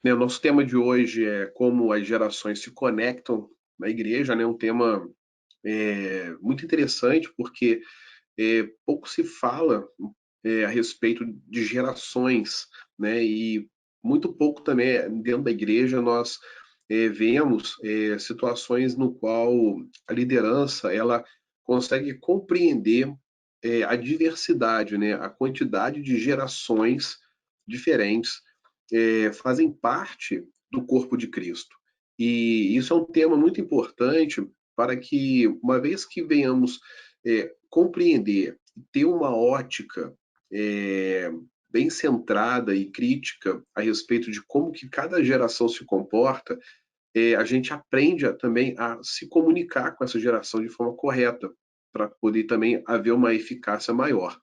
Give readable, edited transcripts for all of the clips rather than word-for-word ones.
Né, o nosso tema de hoje é como as gerações se conectam na igreja, né? Um tema muito interessante, porque pouco se fala a respeito de gerações, né? E muito pouco também dentro da igreja nós vemos situações no qual a liderança ela consegue compreender a diversidade, né? A quantidade de gerações diferentes fazem parte do corpo de Cristo. E isso é um tema muito importante para que, uma vez que venhamos compreender e ter uma ótica é, bem centrada e crítica a respeito de como que cada geração se comporta, a gente aprende também a se comunicar com essa geração de forma correta, para poder também haver uma eficácia maior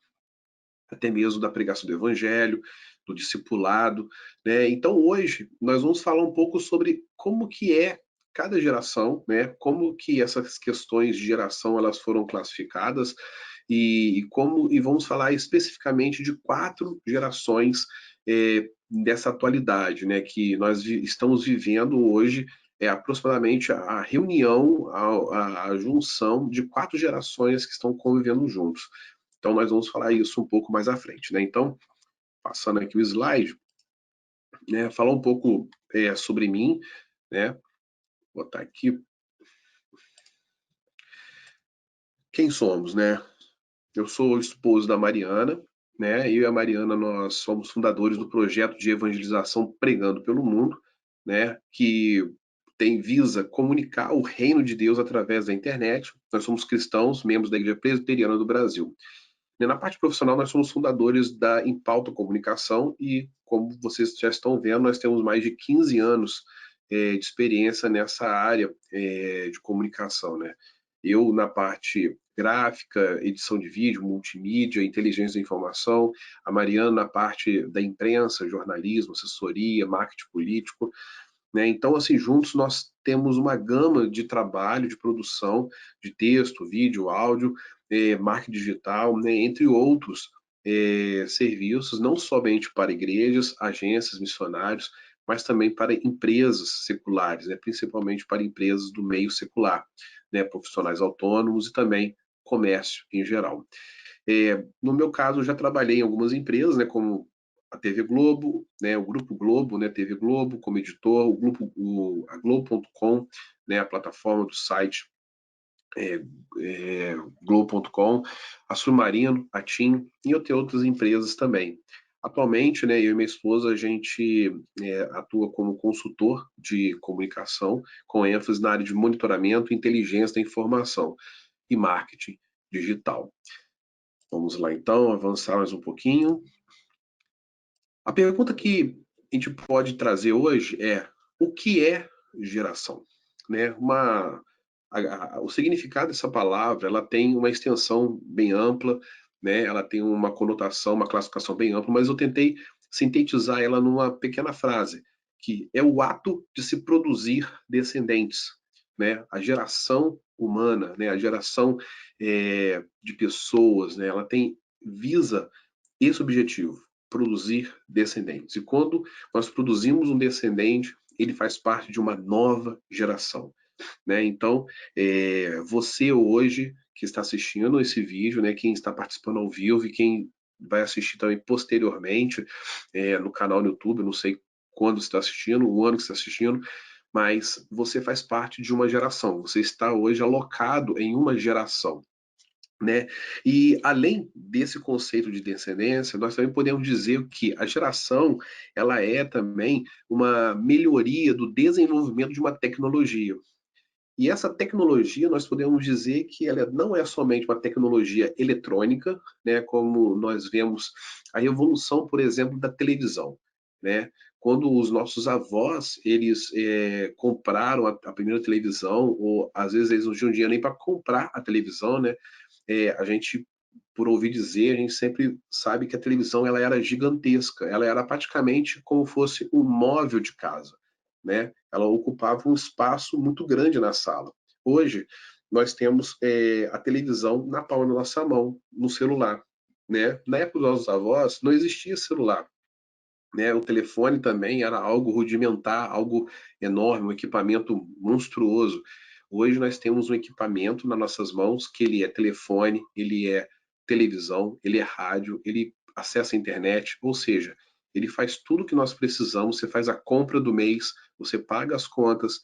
até mesmo da pregação do evangelho, do discipulado, né? Então hoje nós vamos falar um pouco sobre como que é cada geração, né? Como que essas questões de geração elas foram classificadas e vamos falar especificamente de 4 gerações dessa atualidade, né? Que nós estamos vivendo hoje aproximadamente a reunião, a junção de 4 gerações que estão convivendo juntos. Então, nós vamos falar isso um pouco mais à frente, né? Então, passando aqui o slide, né? Falar um pouco sobre mim, né? Vou botar aqui. Quem somos, né? Eu sou o esposo da Mariana, né? Eu e a Mariana, nós somos fundadores do projeto de evangelização Pregando pelo Mundo, né? Que visa comunicar o reino de Deus através da internet. Nós somos cristãos, membros da Igreja Presbiteriana do Brasil. Na parte profissional, nós somos fundadores da Impauta Comunicação e, como vocês já estão vendo, nós temos mais de 15 anos de experiência nessa área de comunicação, né? Eu na parte gráfica, edição de vídeo, multimídia, inteligência da informação, a Mariana na parte da imprensa, jornalismo, assessoria, marketing político, né? Então, assim, juntos nós temos uma gama de trabalho, de produção, de texto, vídeo, áudio, marketing digital, né? Entre outros serviços, não somente para igrejas, agências, missionários, mas também para empresas seculares, né? Principalmente para empresas do meio secular, né? Profissionais autônomos e também comércio em geral. No meu caso, eu já trabalhei em algumas empresas, né, como a TV Globo, né, o Grupo Globo, né, TV Globo, como editor, a Globo.com, né, a plataforma do site Globo.com, a Submarino, a TIM e eu tenho outras empresas também. Atualmente, né, eu e minha esposa, a gente atua como consultor de comunicação, com ênfase na área de monitoramento, inteligência da informação e marketing digital. Vamos lá então, avançar mais um pouquinho. A pergunta que a gente pode trazer hoje é: o que é geração? Né? O significado dessa palavra ela tem uma extensão bem ampla, né? Ela tem uma conotação, uma classificação bem ampla, mas eu tentei sintetizar ela numa pequena frase, que é o ato de se produzir descendentes, né? A geração humana, né? A geração de pessoas, né? Ela visa esse objetivo, produzir descendentes. E quando nós produzimos um descendente, ele faz parte de uma nova geração, né? Então, você hoje que está assistindo esse vídeo, né? Quem está participando ao vivo e quem vai assistir também posteriormente no canal no YouTube, eu não sei quando você está assistindo, o ano que você está assistindo, mas você faz parte de uma geração. Você está hoje alocado em uma geração, né? E além desse conceito de descendência, nós também podemos dizer que a geração ela é também uma melhoria do desenvolvimento de uma tecnologia. E essa tecnologia, nós podemos dizer que ela não é somente uma tecnologia eletrônica, né, como nós vemos a revolução, por exemplo, da televisão, né? Quando os nossos avós, eles compraram a primeira televisão, ou às vezes eles não tinham dinheiro nem para comprar a televisão, né? A gente, por ouvir dizer, a gente sempre sabe que a televisão ela era gigantesca, ela era praticamente como fosse um móvel de casa, né? Ela ocupava um espaço muito grande na sala. Hoje, nós temos a televisão na palma da nossa mão, no celular, né? Na época dos nossos avós, não existia celular. né? O telefone também era algo rudimentar, algo enorme, um equipamento monstruoso. Hoje nós temos um equipamento nas nossas mãos que ele é telefone, ele é televisão, ele é rádio, ele acessa a internet, ou seja, ele faz tudo o que nós precisamos, você faz a compra do mês, você paga as contas.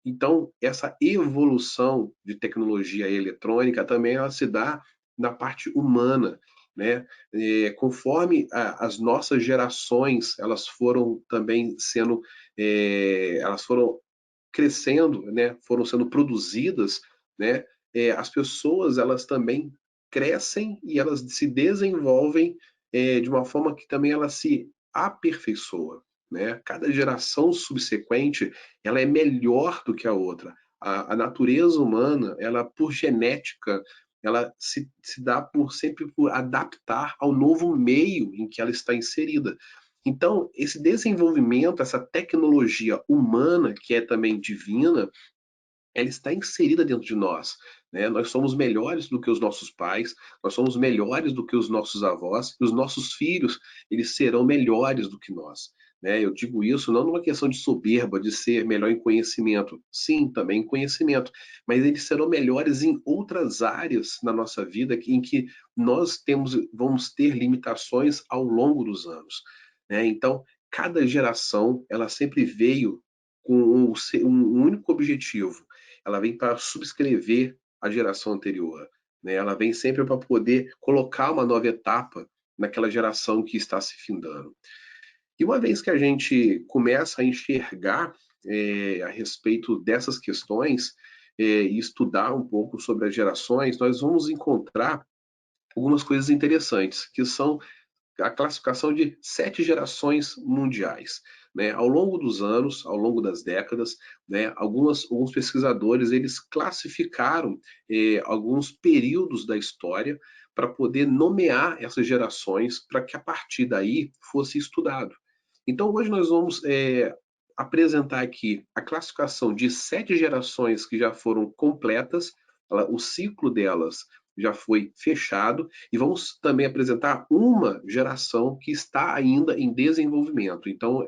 Então, essa evolução de tecnologia eletrônica também ela se dá na parte humana, né? Conforme as nossas gerações elas foram também sendo, elas foram crescendo, né? Foram sendo produzidas, né? As pessoas elas também crescem e elas se desenvolvem de uma forma que também ela se aperfeiçoa, né? Cada geração subsequente ela é melhor do que a outra. A natureza humana, ela por genética, ela se dá por sempre por adaptar ao novo meio em que ela está inserida. Então, esse desenvolvimento, essa tecnologia humana, que é também divina, ela está inserida dentro de nós, né? Nós somos melhores do que os nossos pais, nós somos melhores do que os nossos avós, e os nossos filhos, eles serão melhores do que nós, né? Eu digo isso não numa questão de soberba, de ser melhor em conhecimento, sim, também em conhecimento, mas eles serão melhores em outras áreas na nossa vida em que vamos ter limitações ao longo dos anos, né? Então, cada geração, ela sempre veio com um único objetivo, ela vem para subscrever a geração anterior, né? Ela vem sempre para poder colocar uma nova etapa naquela geração que está se findando. E uma vez que a gente começa a enxergar a respeito dessas questões e estudar um pouco sobre as gerações, nós vamos encontrar algumas coisas interessantes, que são a classificação de 7 gerações mundiais. Né? Ao longo dos anos, ao longo das décadas, né, alguns pesquisadores eles classificaram alguns períodos da história para poder nomear essas gerações para que a partir daí fosse estudado. Então hoje nós vamos apresentar aqui a classificação de 7 gerações que já foram completas, o ciclo delas já foi fechado, e vamos também apresentar uma geração que está ainda em desenvolvimento. Então,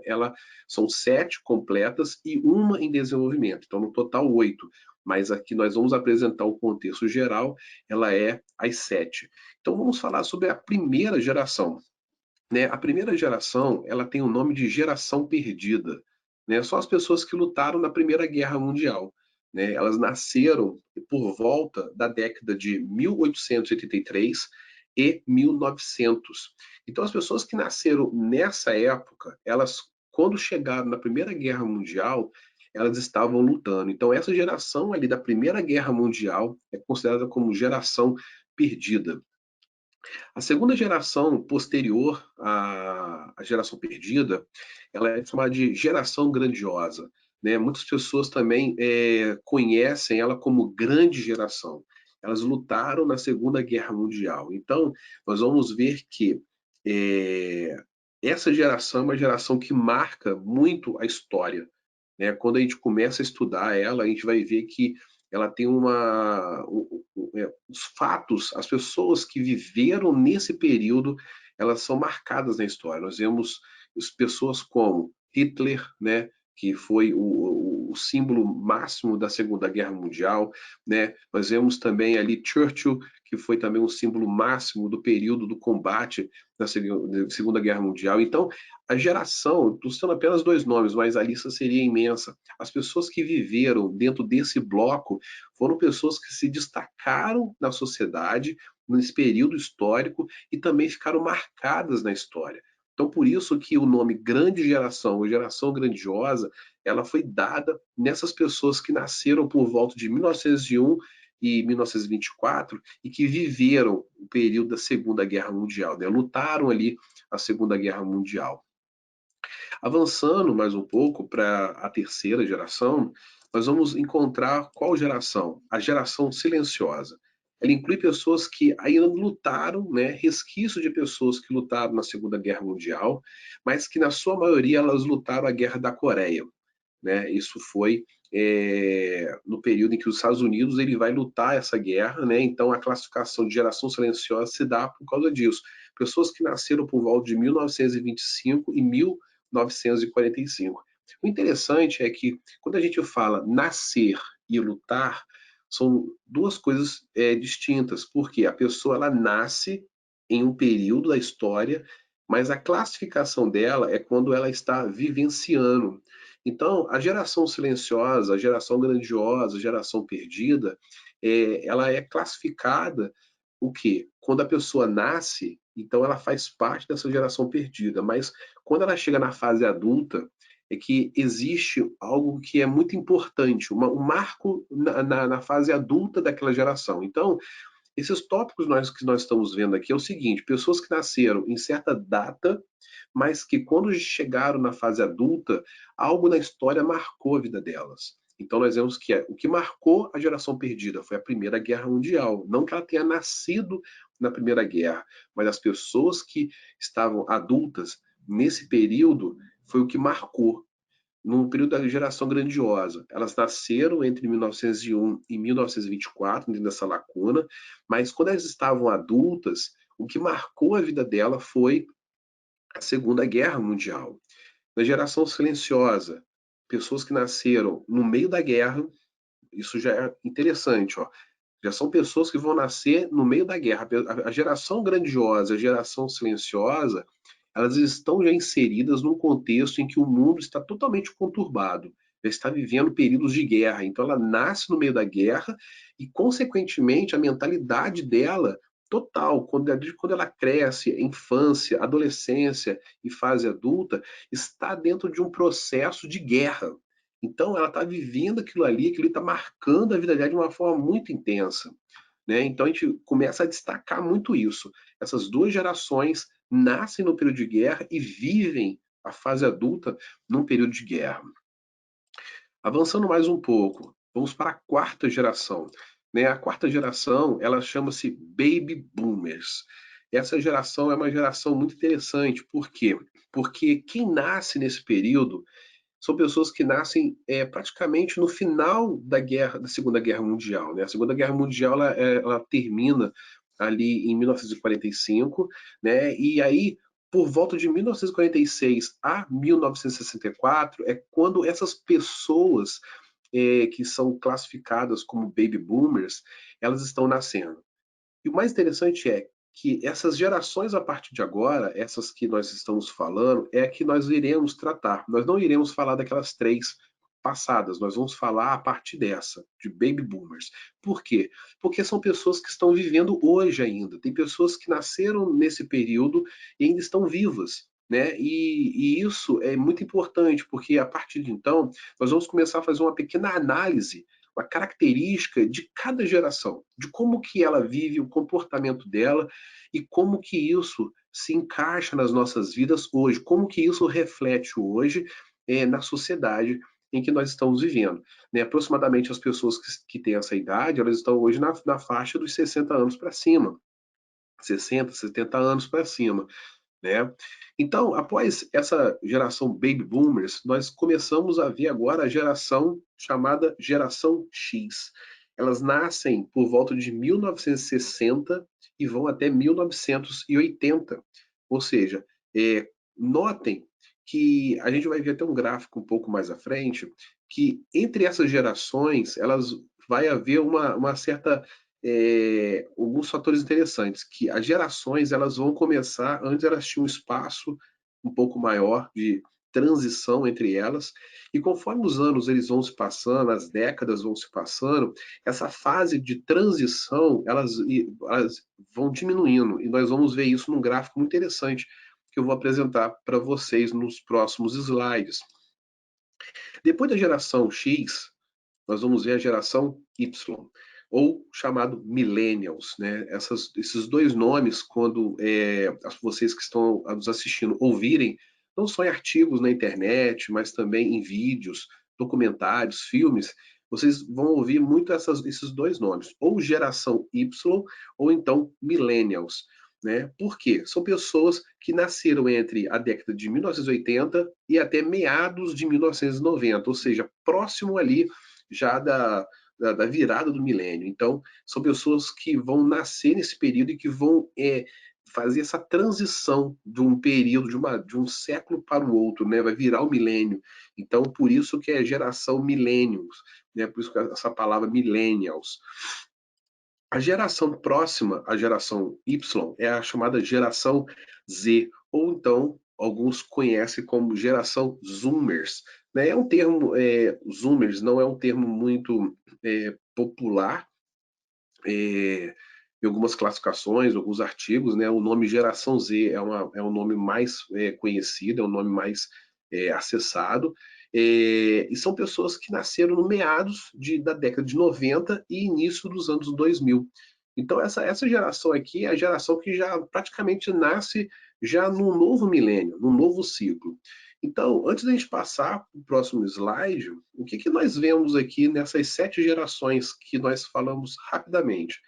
são 7 completas e uma em desenvolvimento. Então, no total, 8. Mas aqui nós vamos apresentar o contexto geral, ela é as 7. Então, vamos falar sobre a primeira geração. Né? A primeira geração, ela tem o nome de geração perdida. Né? São as pessoas que lutaram na Primeira Guerra Mundial. Né? Elas nasceram por volta da década de 1883 e 1900. Então, as pessoas que nasceram nessa época, elas, quando chegaram na Primeira Guerra Mundial, elas estavam lutando. Então, essa geração ali da Primeira Guerra Mundial é considerada como geração perdida. A segunda geração posterior à geração perdida, ela é chamada de geração grandiosa. Né? Muitas pessoas também conhecem ela como grande geração. Elas lutaram na Segunda Guerra Mundial. Então, nós vamos ver que essa geração é uma geração que marca muito a história. Né? Quando a gente começa a estudar ela, a gente vai ver que ela tem os fatos, as pessoas que viveram nesse período, elas são marcadas na história. Nós vemos pessoas como Hitler, né, que foi o símbolo máximo da Segunda Guerra Mundial, né? Nós vemos também ali Churchill, que foi também um símbolo máximo do período do combate da Segunda Guerra Mundial. Então, a geração, estou citando apenas 2 nomes, mas a lista seria imensa. As pessoas que viveram dentro desse bloco foram pessoas que se destacaram na sociedade nesse período histórico e também ficaram marcadas na história. Então, por isso que o nome Grande Geração, ou Geração Grandiosa, ela foi dada nessas pessoas que nasceram por volta de 1901 e 1924 e que viveram o período da Segunda Guerra Mundial, né? Lutaram ali a Segunda Guerra Mundial. Avançando mais um pouco para a terceira geração, nós vamos encontrar qual geração? A geração silenciosa. Ela inclui pessoas que ainda lutaram, né, resquício de pessoas que lutaram na Segunda Guerra Mundial, mas que na sua maioria elas lutaram a Guerra da Coreia. Né? Isso foi no período em que os Estados Unidos ele vai lutar essa guerra, né? Então a classificação de geração silenciosa se dá por causa disso. Pessoas que nasceram por volta de 1925 e 1945. O interessante é que quando a gente fala nascer e lutar, são duas coisas distintas, porque a pessoa ela nasce em um período da história, mas a classificação dela é quando ela está vivenciando. Então, a geração silenciosa, a geração grandiosa, a geração perdida, ela é classificada o quê? Quando a pessoa nasce, então ela faz parte dessa geração perdida, mas quando ela chega na fase adulta, é que existe algo que é muito importante, um marco na fase adulta daquela geração. Então, esses tópicos que nós estamos vendo aqui é o seguinte: pessoas que nasceram em certa data, mas que quando chegaram na fase adulta, algo na história marcou a vida delas. Então nós vemos que o que marcou a geração perdida foi a Primeira Guerra Mundial. Não que ela tenha nascido na Primeira Guerra, mas as pessoas que estavam adultas nesse período foi o que marcou num período da geração grandiosa. Elas nasceram entre 1901 e 1924, dentro dessa lacuna, mas quando elas estavam adultas, o que marcou a vida dela foi a Segunda Guerra Mundial. Na geração silenciosa, pessoas que nasceram no meio da guerra, isso já é interessante, ó. Já são pessoas que vão nascer no meio da guerra. A geração grandiosa, a geração silenciosa, elas estão já inseridas num contexto em que o mundo está totalmente conturbado. Já está vivendo períodos de guerra. Então ela nasce no meio da guerra e, consequentemente, a mentalidade dela total, quando ela cresce, infância, adolescência e fase adulta, está dentro de um processo de guerra. Então ela está vivendo aquilo ali está marcando a vida dela de uma forma muito intensa. Né? Então a gente começa a destacar muito isso. Essas duas gerações nascem no período de guerra e vivem a fase adulta num período de guerra. Avançando mais um pouco, vamos para a quarta geração. Né? A quarta geração, ela chama-se Baby Boomers. Essa geração é uma geração muito interessante. Por quê? Porque quem nasce nesse período são pessoas que nascem praticamente no final da Segunda Guerra Mundial. Né? A Segunda Guerra Mundial ela termina ali em 1945, né? E aí por volta de 1946 a 1964 é quando essas pessoas que são classificadas como baby boomers, elas estão nascendo. E o mais interessante é que essas gerações a partir de agora, essas que nós estamos falando, é que nós iremos tratar. Nós não iremos falar daquelas três passadas, nós vamos falar a partir dessa, de baby boomers. Por quê? Porque são pessoas que estão vivendo hoje ainda. Tem pessoas que nasceram nesse período e ainda estão vivas. Né? E isso é muito importante, porque a partir de então, nós vamos começar a fazer uma pequena análise, uma característica de cada geração, de como que ela vive, o comportamento dela e como que isso se encaixa nas nossas vidas hoje, como que isso reflete hoje na sociedade em que nós estamos vivendo. Né? Aproximadamente as pessoas que têm essa idade, elas estão hoje na faixa dos 60 anos para cima, 60, 70 anos para cima. Né? Então, após essa geração Baby Boomers, nós começamos a ver agora a geração chamada Geração X. Elas nascem por volta de 1960 e vão até 1980. Ou seja, notem que a gente vai ver até um gráfico um pouco mais à frente, que entre essas gerações, elas vai haver uma certa alguns fatores interessantes, que as gerações elas vão começar, antes elas tinham um espaço um pouco maior de transição entre elas, e conforme os anos eles vão se passando, as décadas vão se passando, essa fase de transição elas vão diminuindo, e nós vamos ver isso num gráfico muito interessante que eu vou apresentar para vocês nos próximos slides. Depois da geração X, nós vamos ver a geração Y, ou chamado Millennials. Né? Esses dois nomes, quando vocês que estão nos assistindo ouvirem, não só em artigos na internet, mas também em vídeos, documentários, filmes, vocês vão ouvir muito esses dois nomes, ou geração Y, ou então Millennials. né? Por quê? São pessoas que nasceram entre a década de 1980 e até meados de 1990, ou seja, próximo ali já da virada do milênio. Então, são pessoas que vão nascer nesse período e que vão fazer essa transição de um período, de um século para o outro, né? Vai virar o milênio. Então, por isso que é geração millennials, né? Por isso que essa palavra millennials. A geração próxima à geração Y é a chamada geração Z, ou então alguns conhecem como geração Zoomers. Né? É um termo, Zoomers não é um termo muito popular em algumas classificações, alguns artigos, né? O nome geração Z é um nome mais conhecido, é um nome mais acessado, e são pessoas que nasceram no meados da década de 90 e início dos anos 2000. Então, essa geração aqui é a geração que já praticamente nasce já num novo milênio, num novo ciclo. Então, antes da gente passar para o próximo slide, o que nós vemos aqui nessas 7 gerações que nós falamos rapidamente?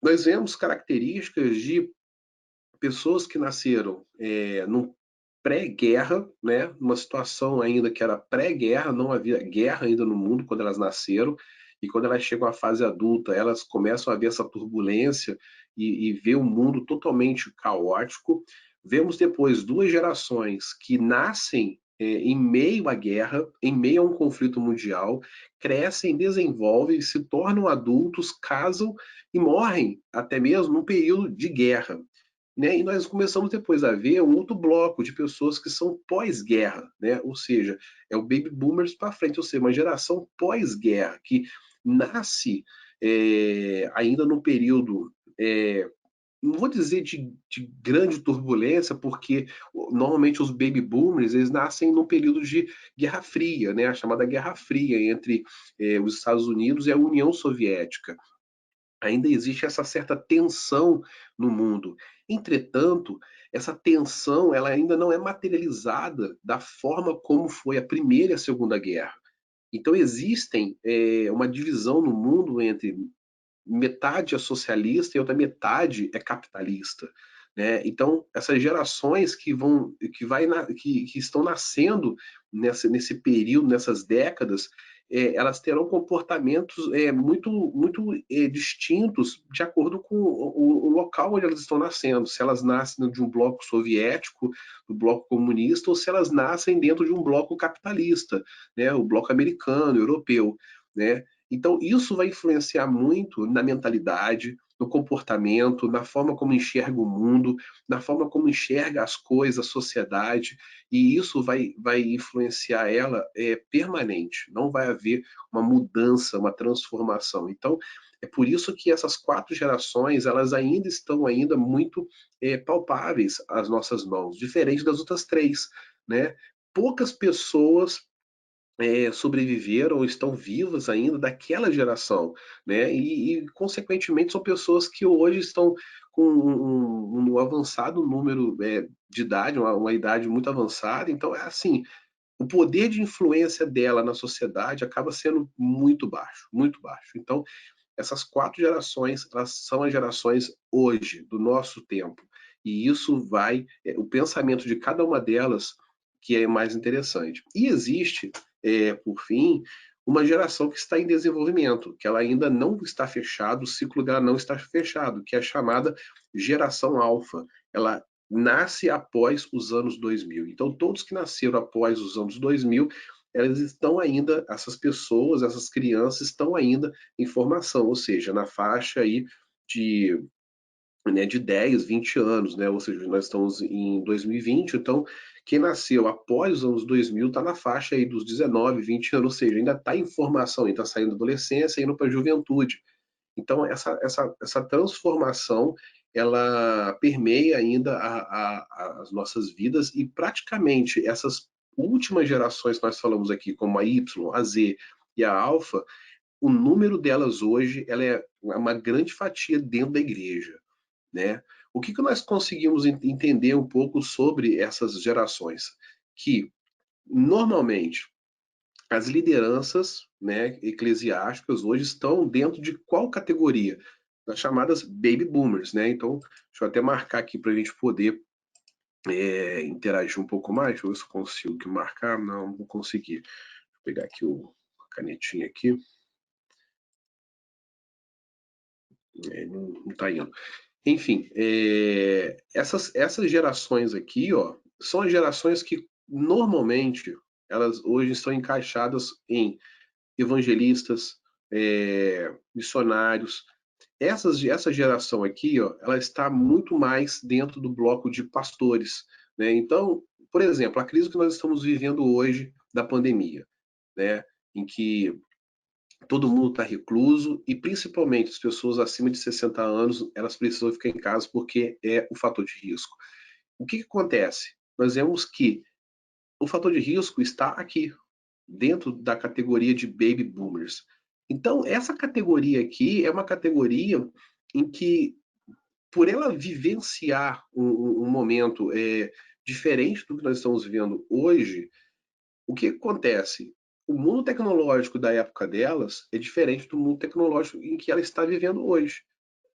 Nós vemos características de pessoas que nasceram no pré-guerra, né, numa situação ainda que era pré-guerra, não havia guerra ainda no mundo quando elas nasceram, e quando elas chegam à fase adulta, elas começam a ver essa turbulência e ver um mundo totalmente caótico. Vemos depois duas gerações que nascem em meio à guerra, em meio a um conflito mundial, crescem, desenvolvem, se tornam adultos, casam e morrem até mesmo num período de guerra. Né? E nós começamos depois a ver um outro bloco de pessoas que são pós-guerra, né? Ou seja, é o baby boomers para frente, ou seja, uma geração pós-guerra que nasce ainda no período, não vou dizer de grande turbulência, porque normalmente os baby boomers eles nascem num período de Guerra Fria, né? A chamada Guerra Fria entre os Estados Unidos e a União Soviética. Ainda existe essa certa tensão no mundo. Entretanto, essa tensão ela ainda não é materializada da forma como foi a Primeira e a Segunda Guerra. Então existem uma divisão no mundo entre metade é socialista e outra metade é capitalista. Né? Então essas gerações que estão nascendo nesse período, nessas décadas, elas terão comportamentos muito distintos de acordo com o local onde elas estão nascendo. Se elas nascem de um bloco soviético, do bloco comunista, ou se elas nascem dentro de um bloco capitalista, né? O bloco americano, europeu. Né? Então, isso vai influenciar muito na mentalidade, no comportamento, na forma como enxerga o mundo, na forma como enxerga as coisas, a sociedade, e isso vai influenciar ela permanente. Não vai haver uma mudança, uma transformação. Então, é por isso que essas 4 gerações, elas ainda estão ainda muito palpáveis às nossas mãos, diferente das outras 3, né? Poucas pessoas sobreviveram ou estão vivas ainda daquela geração, né? Consequentemente são pessoas que hoje estão com um avançado número de idade, uma idade muito avançada. Então é assim, o poder de influência dela na sociedade acaba sendo muito baixo, muito baixo. Então essas 4 gerações, elas são as gerações hoje do nosso tempo, e isso o pensamento de cada uma delas que é mais interessante. E existe, por fim, uma geração que está em desenvolvimento, que ela ainda não está fechada, o ciclo dela não está fechado, que é a chamada geração alfa. Ela nasce após os anos 2000. Então, todos que nasceram após os anos 2000, elas estão ainda, essas pessoas, essas crianças estão ainda em formação, ou seja, na faixa aí de de 10, 20 anos, né? Ou seja, nós estamos em 2020, então quem nasceu após os anos 2000 está na faixa aí dos 19, 20 anos, ou seja, ainda está em formação, ainda está saindo da adolescência, indo para a juventude. Então, essa transformação, ela permeia ainda as nossas vidas e praticamente essas últimas gerações que nós falamos aqui, como a Y, a Z e a Alfa, o número delas hoje ela é uma grande fatia dentro da igreja, né? O que nós conseguimos entender um pouco sobre essas gerações? Que, normalmente, as lideranças, né, eclesiásticas hoje estão dentro de qual categoria? das chamadas baby boomers, né? Então, deixa eu até marcar aqui para a gente poder interagir um pouco mais. Deixa eu ver se eu consigo aqui marcar. Não vou conseguir. Vou pegar aqui a canetinha aqui. Não está indo. Enfim, essas gerações aqui, ó, são as gerações que normalmente elas hoje estão encaixadas em evangelistas, missionários. Essa geração aqui, ó, ela está muito mais dentro do bloco de pastores, né? Então, por exemplo, a crise que nós estamos vivendo hoje da pandemia, né? Em que todo mundo está recluso e principalmente as pessoas acima de 60 anos, elas precisam ficar em casa porque é o fator de risco. O que acontece? Nós vemos que o fator de risco está aqui, dentro da categoria de baby boomers. Então, essa categoria aqui é uma categoria em que, por ela vivenciar um momento diferente do que nós estamos vivendo hoje, o que acontece? O mundo tecnológico da época delas é diferente do mundo tecnológico em que ela está vivendo hoje.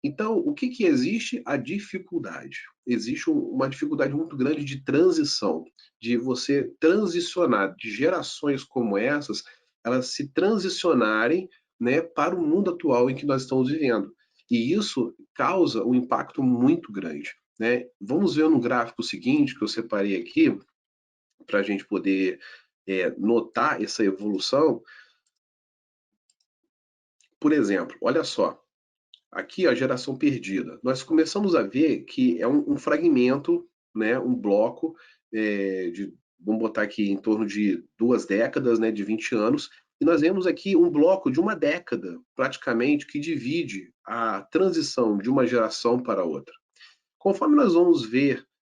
Então, o que, que existe? A dificuldade. Existe uma dificuldade muito grande de transição, de você transicionar de gerações como essas, elas se transicionarem, né, para o mundo atual em que nós estamos vivendo. E isso causa um impacto muito grande. Né? Vamos ver no gráfico seguinte, que eu separei aqui, para a gente poder notar essa evolução. Por exemplo, olha só, aqui a geração perdida. Nós começamos a ver que é um fragmento, né, um bloco vamos botar aqui em torno de 2 décadas, né, de 20 anos, e nós vemos aqui um bloco de uma década, praticamente, que divide a transição de uma geração para outra. Conforme nós vamos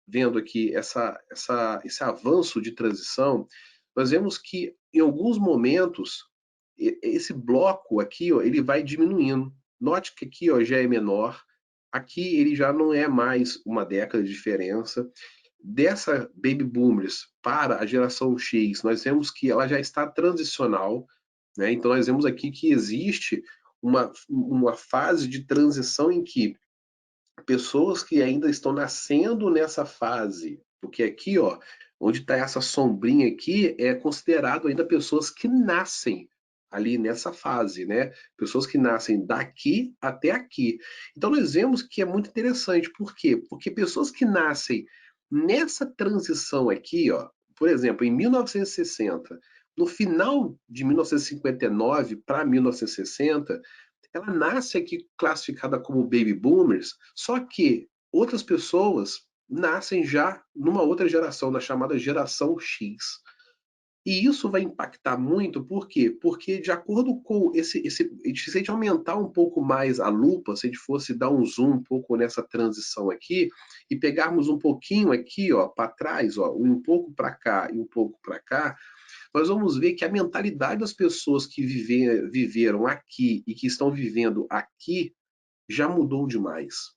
vendo aqui esse avanço de transição, nós vemos que em alguns momentos esse bloco aqui, ó, ele vai diminuindo. Note que aqui, ó, já é menor. Aqui ele já não é mais uma década de diferença. Dessa baby boomers para a geração X, nós vemos que ela já está transicional, né? Então nós vemos aqui que existe uma fase de transição em que pessoas que ainda estão nascendo nessa fase, porque aqui, ó, onde está essa sombrinha aqui, é considerado ainda pessoas que nascem ali nessa fase, né? Pessoas que nascem daqui até aqui. Então nós vemos que é muito interessante, por quê? Porque pessoas que nascem nessa transição aqui, ó, por exemplo, em 1960, no final de 1959 para 1960, ela nasce aqui classificada como baby boomers, só que outras pessoas nascem já numa outra geração, na chamada geração X. E isso vai impactar muito, por quê? Porque de acordo com se a gente aumentar um pouco mais a lupa, se a gente fosse dar um zoom um pouco nessa transição aqui, e pegarmos um pouquinho aqui, ó, para trás, ó, um pouco para cá e um pouco para cá, nós vamos ver que a mentalidade das pessoas que viveram aqui e que estão vivendo aqui já mudou demais,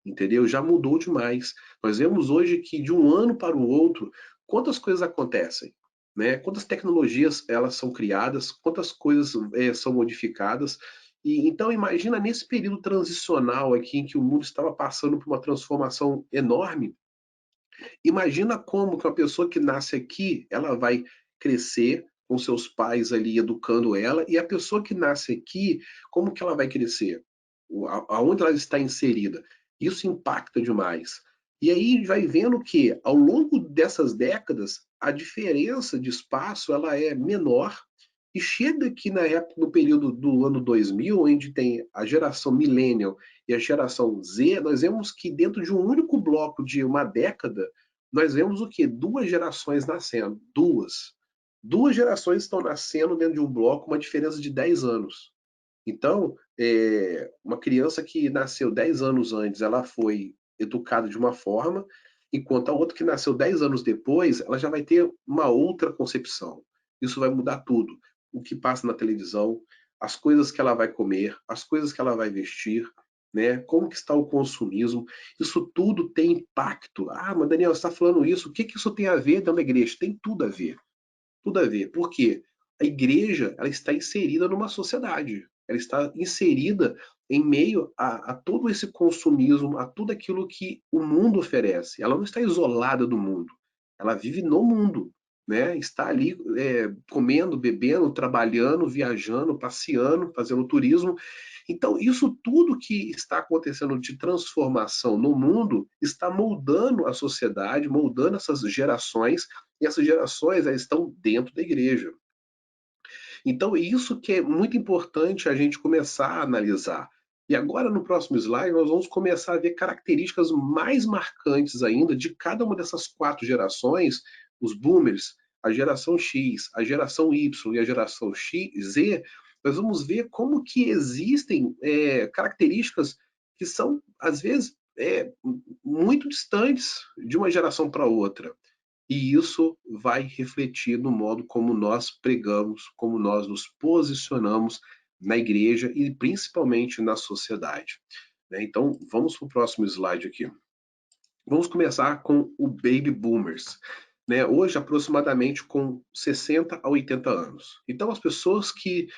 entendeu? Já mudou demais. Nós vemos hoje que de um ano para o outro, quantas coisas acontecem, né? Quantas tecnologias elas são criadas, quantas coisas são modificadas. E então imagina nesse período transicional aqui em que o mundo estava passando por uma transformação enorme. Imagina como que uma pessoa que nasce aqui, ela vai crescer com seus pais ali educando ela, e a pessoa que nasce aqui, como que ela vai crescer? Aonde ela está inserida? Isso impacta demais. E aí vai vendo que ao longo dessas décadas a diferença de espaço ela é menor e chega aqui na época no período do ano 2000, onde tem a geração millennial e a geração Z, nós vemos que dentro de um único bloco de uma década nós vemos o que? 2 gerações nascendo. Duas gerações estão nascendo dentro de um bloco, uma diferença de 10 anos. Então, uma criança que nasceu 10 anos antes, ela foi educada de uma forma, enquanto a outra que nasceu 10 anos depois, ela já vai ter uma outra concepção. Isso vai mudar tudo. O que passa na televisão, as coisas que ela vai comer, as coisas que ela vai vestir, né? Como que está o consumismo, isso tudo tem impacto. Ah, mas Daniel, você está falando isso, o que, que isso tem a ver dentro da igreja? Tem tudo a ver. Tudo a ver. Por quê? A igreja ela está inserida numa sociedade. ela está inserida em meio a todo esse consumismo, a tudo aquilo que o mundo oferece. Ela não está isolada do mundo, ela vive no mundo, né? Está ali comendo, bebendo, trabalhando, viajando, passeando, fazendo turismo. Então, isso tudo que está acontecendo de transformação no mundo está moldando a sociedade, moldando essas gerações, e essas gerações elas estão dentro da igreja. Então, isso que é muito importante a gente começar a analisar. E agora, no próximo slide, nós vamos começar a ver características mais marcantes ainda de cada uma dessas 4 gerações, os boomers, a geração X, a geração Y e a geração Z. Nós vamos ver como que existem características que são, às vezes, muito distantes de uma geração para outra. E isso vai refletir no modo como nós pregamos, como nós nos posicionamos na igreja e principalmente na sociedade, né? Então, vamos para o próximo slide aqui. Vamos começar com o Baby Boomers, né? Hoje, aproximadamente com 60 a 80 anos. Então, as pessoas que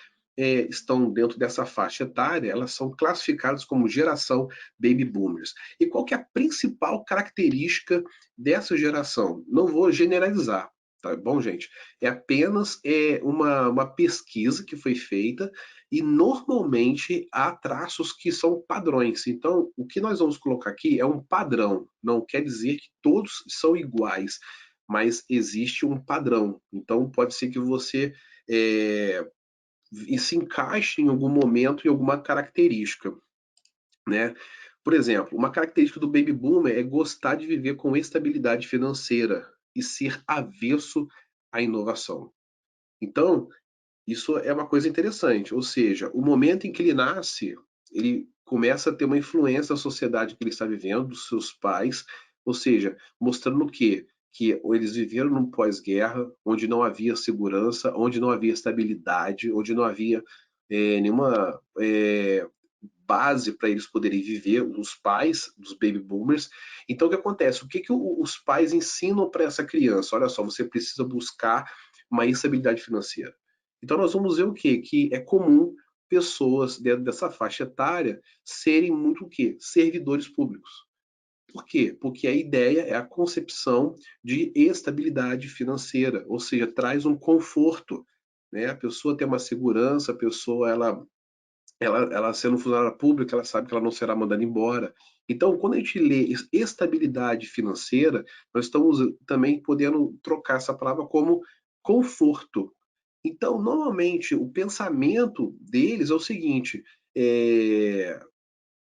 estão dentro dessa faixa etária, elas são classificadas como geração Baby Boomers. E qual que é a principal característica dessa geração? Não vou generalizar, tá bom, gente? É apenas uma pesquisa que foi feita e normalmente há traços que são padrões. Então, o que nós vamos colocar aqui é um padrão. Não quer dizer que todos são iguais, mas existe um padrão. Então, pode ser que você se encaixe em algum momento em alguma característica, né? Por exemplo, uma característica do baby boomer é gostar de viver com estabilidade financeira e ser avesso à inovação. Então, isso é uma coisa interessante, ou seja, o momento em que ele nasce, ele começa a ter uma influência na sociedade que ele está vivendo, dos seus pais, ou seja, mostrando o quê? Que eles viveram num pós-guerra, onde não havia segurança, onde não havia estabilidade, onde não havia nenhuma base para eles poderem viver, os pais dos baby boomers. Então, o que acontece? O que, que os pais ensinam para essa criança? Olha só, você precisa buscar uma estabilidade financeira. Então, nós vamos ver o quê? Que é comum pessoas dentro dessa faixa etária serem muito o quê? Servidores públicos. Por quê? Porque a ideia é a concepção de estabilidade financeira, ou seja, traz um conforto, né? A pessoa tem uma segurança, a pessoa ela sendo funcionária pública, ela sabe que ela não será mandada embora. Então, quando a gente lê estabilidade financeira, nós estamos também podendo trocar essa palavra como conforto. Então, normalmente, o pensamento deles é o seguinte: é,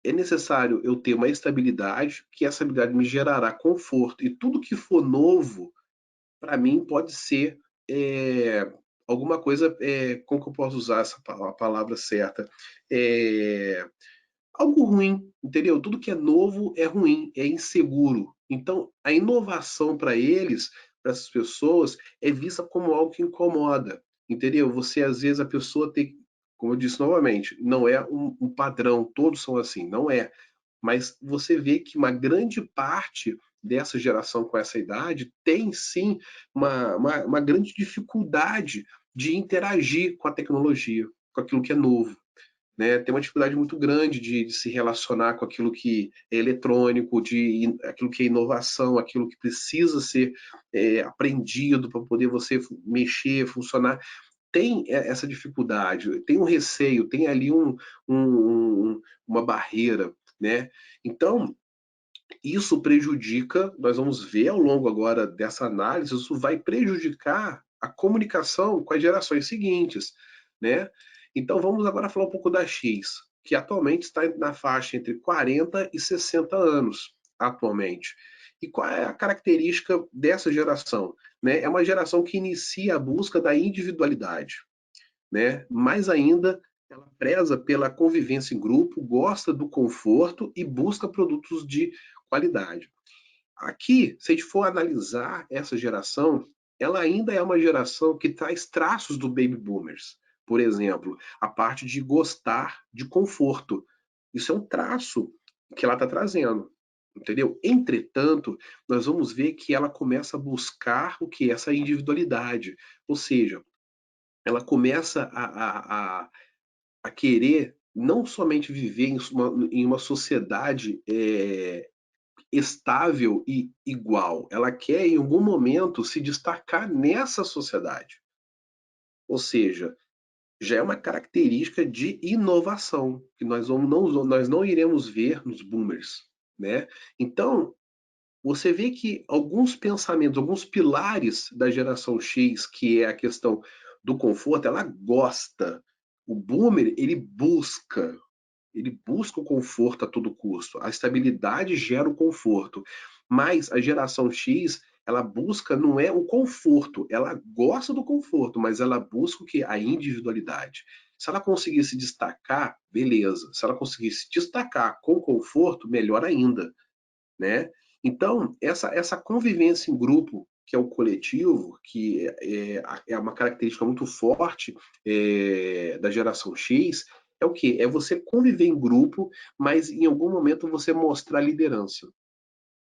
é necessário eu ter uma estabilidade, que essa estabilidade me gerará conforto, e tudo que for novo para mim pode ser alguma coisa, como que eu posso usar a palavra certa? É, algo ruim, entendeu? Tudo que é novo é ruim, é inseguro. Então, a inovação para eles, para essas pessoas, é vista como algo que incomoda, entendeu? Você, às vezes, a pessoa tem, como eu disse novamente, não é um padrão, todos são assim, não é. Mas você vê que uma grande parte dessa geração com essa idade tem sim uma grande dificuldade de interagir com a tecnologia, com aquilo que é novo. Né? Tem uma dificuldade muito grande de se relacionar com aquilo que é eletrônico, aquilo que é inovação, aquilo que precisa ser aprendido para poder você mexer, funcionar. Tem essa dificuldade, tem um receio, tem ali uma barreira, né? Então, isso prejudica, nós vamos ver ao longo agora dessa análise, isso vai prejudicar a comunicação com as gerações seguintes, né? Então, vamos agora falar um pouco da X, que atualmente está na faixa entre 40 e 60 anos, atualmente. E qual é a característica dessa geração? Né? É uma geração que inicia a busca da individualidade, né? Mais ainda, ela preza pela convivência em grupo, gosta do conforto e busca produtos de qualidade. Aqui, se a gente for analisar essa geração, ela ainda é uma geração que traz traços do baby boomers. Por exemplo, a parte de gostar de conforto. Isso é um traço que ela está trazendo, entendeu? Entretanto, nós vamos ver que ela começa a buscar o que? Essa individualidade. Ou seja, ela começa a querer não somente viver em uma sociedade estável e igual, ela quer em algum momento se destacar nessa sociedade. Ou seja, já é uma característica de inovação que nós não iremos ver nos boomers, né? Então, você vê que alguns pensamentos, alguns pilares da geração X, que é a questão do conforto, ela gosta. O boomer, ele busca o conforto a todo custo. A estabilidade gera o conforto. Mas a geração X, ela busca não é o conforto, ela gosta do conforto, mas ela busca o que? A individualidade. Se ela conseguir se destacar, beleza. Se ela conseguir se destacar com conforto, melhor ainda, né? Então, essa convivência em grupo, que é o coletivo, que é uma característica muito forte da geração X, é o quê? É você conviver em grupo, mas em algum momento você mostrar liderança.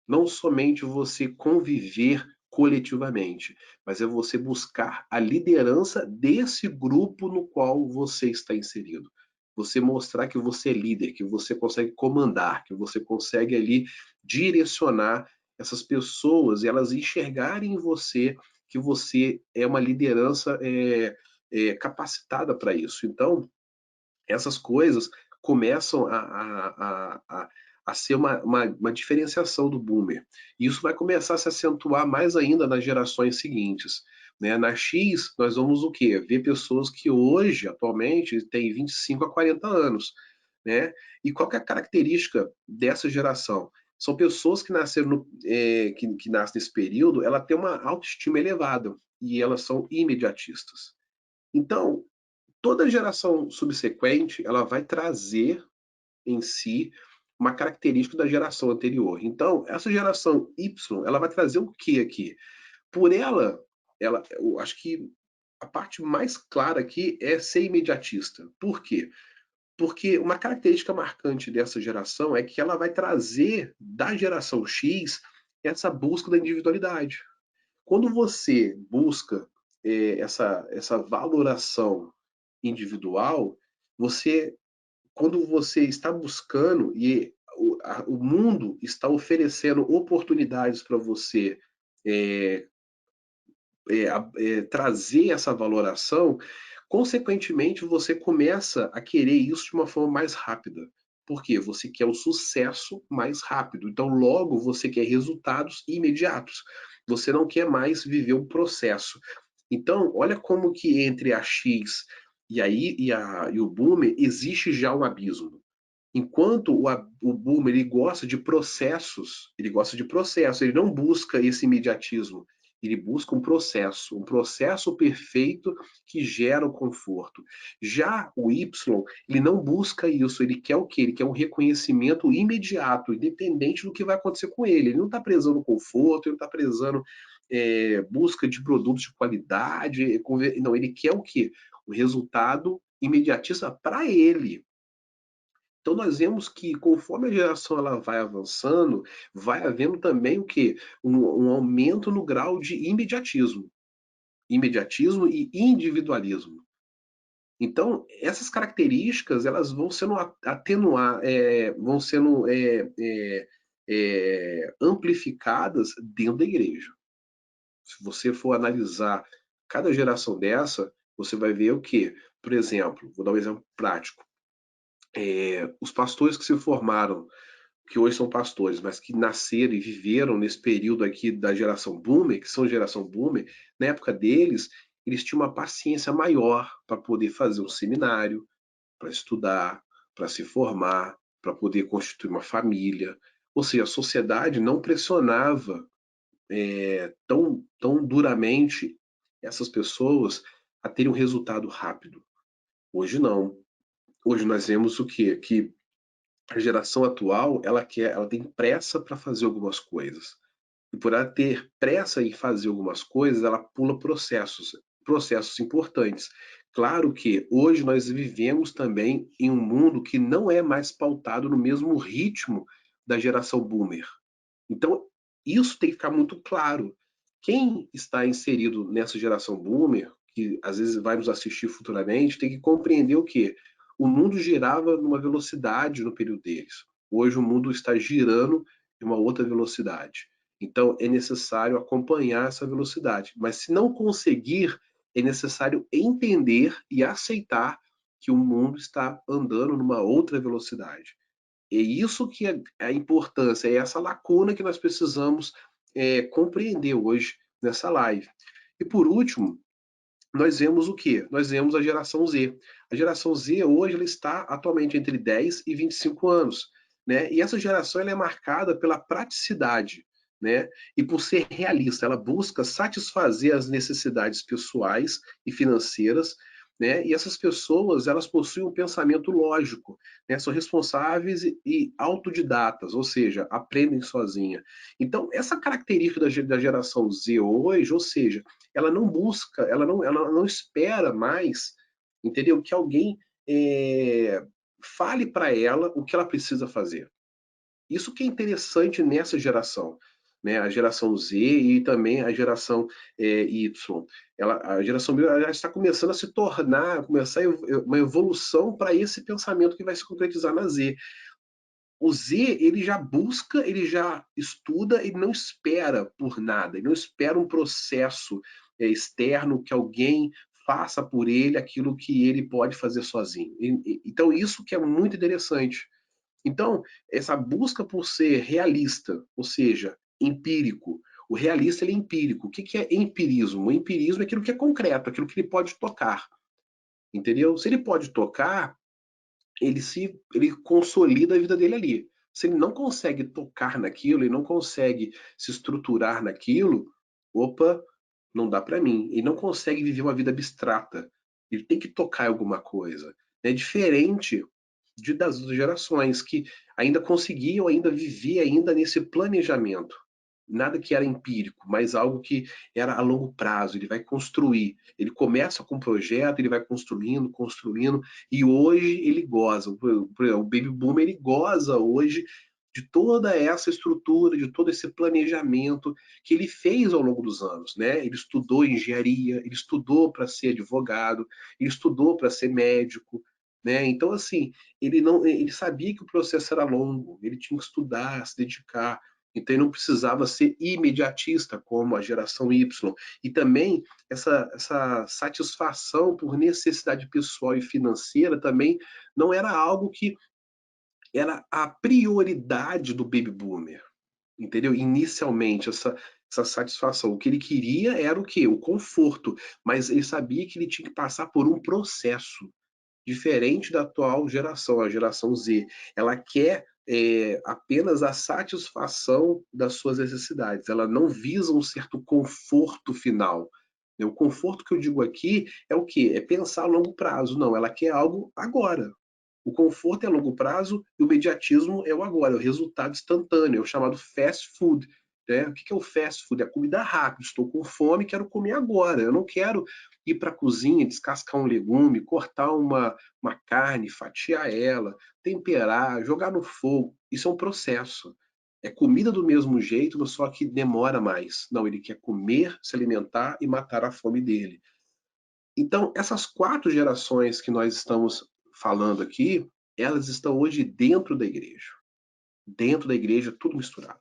Não somente você conviver coletivamente, mas é você buscar a liderança desse grupo no qual você está inserido. Você mostrar que você é líder, que você consegue comandar, que você consegue ali direcionar essas pessoas e elas enxergarem em você que você é uma liderança capacitada para isso. Então, essas coisas começam a ser uma diferenciação do boomer. E isso vai começar a se acentuar mais ainda nas gerações seguintes. Né? Na X, nós vamos o quê? Ver pessoas que hoje, atualmente, têm 25 a 40 anos. Né? E qual que é a característica dessa geração? São pessoas que nasceram que nascem nesse período, ela tem uma autoestima elevada e elas são imediatistas. Então, toda geração subsequente ela vai trazer em si uma característica da geração anterior. Então, essa geração Y, ela vai trazer o que aqui? Por eu acho que a parte mais clara aqui é ser imediatista. Por quê? Porque uma característica marcante dessa geração é que ela vai trazer da geração X essa busca da individualidade. Quando você busca essa valoração individual, você, quando você está buscando e o mundo está oferecendo oportunidades para você é, trazer essa valoração, consequentemente você começa a querer isso de uma forma mais rápida. Por quê? Você quer o sucesso mais rápido. Então, logo, você quer resultados imediatos. Você não quer mais viver um processo. Então, olha como que entre a X e o Boomer existe já um abismo. Enquanto o Boomer ele gosta de processos, ele não busca esse imediatismo, ele busca um processo perfeito que gera o conforto. Já o Y, ele não busca isso, ele quer o quê? Ele quer um reconhecimento imediato, independente do que vai acontecer com ele. Ele não está prezando o conforto, ele não está prezando busca de produtos de qualidade, não, ele quer o quê? O resultado imediatista para ele. Então nós vemos que conforme a geração ela vai avançando, vai havendo também o quê? Um aumento no grau de imediatismo. Imediatismo e individualismo. Então, essas características elas vão sendo vão sendo amplificadas dentro da igreja. Se você for analisar cada geração dessa, você vai ver o quê? Por exemplo, vou dar um exemplo prático. Os pastores que se formaram, que hoje são pastores, mas que nasceram e viveram nesse período aqui da geração boomer, que são geração boomer, na época deles, eles tinham uma paciência maior para poder fazer um seminário, para estudar, para se formar, para poder constituir uma família. Ou seja, a sociedade não pressionava tão duramente essas pessoas a terem um resultado rápido. Hoje não. Hoje nós vemos o quê? Que a geração atual, ela tem pressa para fazer algumas coisas. E por ela ter pressa em fazer algumas coisas, ela pula processos importantes. Claro que hoje nós vivemos também em um mundo que não é mais pautado no mesmo ritmo da geração boomer. Então, isso tem que ficar muito claro. Quem está inserido nessa geração boomer, que às vezes vai nos assistir futuramente, tem que compreender o quê? o mundo girava numa velocidade no período deles. Hoje o mundo está girando em uma outra velocidade. Então é necessário acompanhar essa velocidade. Mas se não conseguir, é necessário entender e aceitar que o mundo está andando numa outra velocidade. É isso que é a importância, é essa lacuna que nós precisamos compreender hoje nessa live. E por último, nós vemos o quê? Nós vemos a geração Z. A geração Z hoje ela está atualmente entre 10 e 25 anos, né? E essa geração ela é marcada pela praticidade, né? E por ser realista, ela busca satisfazer as necessidades pessoais e financeiras, né? E essas pessoas, elas possuem um pensamento lógico, né? São responsáveis e autodidatas, ou seja, aprendem sozinha. Então, essa característica da geração Z hoje, ou seja, ela não busca, ela não espera mais, entendeu? Que alguém fale para ela o que ela precisa fazer. Isso que é interessante nessa geração, né? A geração Z e também a geração Y. A geração Y já está começando a se tornar, começar uma evolução para esse pensamento que vai se concretizar na Z. O Z, ele já busca, ele já estuda, ele não espera por nada, ele não espera um processo externo que alguém faça por ele aquilo que ele pode fazer sozinho. Então, isso que é muito interessante. Então, essa busca por ser realista, ou seja, empírico, o realista ele é empírico. O que é empirismo? O empirismo é aquilo que é concreto, aquilo que ele pode tocar, entendeu? Se ele pode tocar, ele consolida a vida dele ali. Se ele não consegue tocar naquilo, ele não consegue se estruturar naquilo, opa, não dá para mim. Ele não consegue viver uma vida abstrata. Ele tem que tocar em alguma coisa. É diferente das outras gerações que ainda conseguiam ainda viver ainda nesse planejamento. Nada que era empírico, mas algo que era a longo prazo. Ele vai construir. Ele começa com um projeto, ele vai construindo, construindo, e hoje ele goza. O Baby Boomer ele goza hoje de toda essa estrutura, de todo esse planejamento que ele fez ao longo dos anos, né? Ele estudou engenharia, ele estudou para ser advogado, ele estudou para ser médico, né? Então assim, ele sabia que o processo era longo, ele tinha que estudar, se dedicar, então ele não precisava ser imediatista como a geração Y. E também essa satisfação por necessidade pessoal e financeira também não era algo que era a prioridade do baby boomer, entendeu? Inicialmente, essa satisfação. O que ele queria era o quê? O conforto, mas ele sabia que ele tinha que passar por um processo diferente da atual geração, a geração Z. Ela quer apenas a satisfação das suas necessidades. Ela não visa um certo conforto final. O conforto que eu digo aqui é o quê? É pensar a longo prazo. Não, ela quer algo agora. O conforto é a longo prazo e o imediatismo é o agora, é o resultado instantâneo, é o chamado fast food. Né? O que é o fast food? É a comida rápida. Estou com fome, quero comer agora. Eu não quero ir para a cozinha, descascar um legume, cortar uma carne, fatiar ela, temperar, jogar no fogo. Isso é um processo. É comida do mesmo jeito, só que demora mais. Não, ele quer comer, se alimentar e matar a fome dele. Então, essas 4 gerações que nós estamos falando aqui, elas estão hoje dentro da igreja. Dentro da igreja, tudo misturado.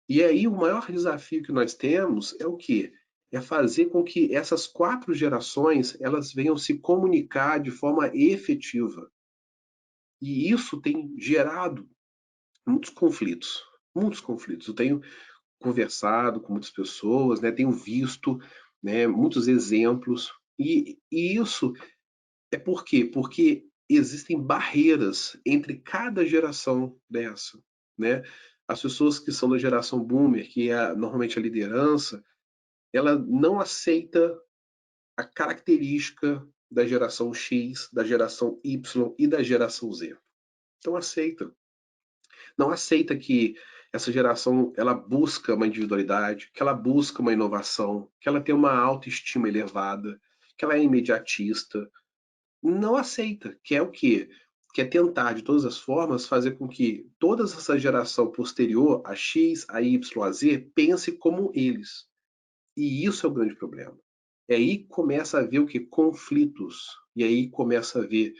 E aí, o maior desafio que nós temos é o quê? É fazer com que essas 4 gerações elas venham se comunicar de forma efetiva. E isso tem gerado muitos conflitos. Muitos conflitos. Eu tenho conversado com muitas pessoas, né? Tenho visto, né, muitos exemplos. E isso é por quê? Porque existem barreiras entre cada geração dessa, né? As pessoas que são da geração boomer, que é normalmente a liderança, ela não aceita a característica da geração X, da geração Y e da geração Z. Então aceita. Não aceita que essa geração ela busca uma individualidade, que ela busca uma inovação, que ela tem uma autoestima elevada, que ela é imediatista, não aceita, que é o quê? Que é tentar, de todas as formas, fazer com que toda essa geração posterior, a X, a Y, a Z, pense como eles. E isso é o grande problema. E aí começa a haver o que? Conflitos. E aí começa a haver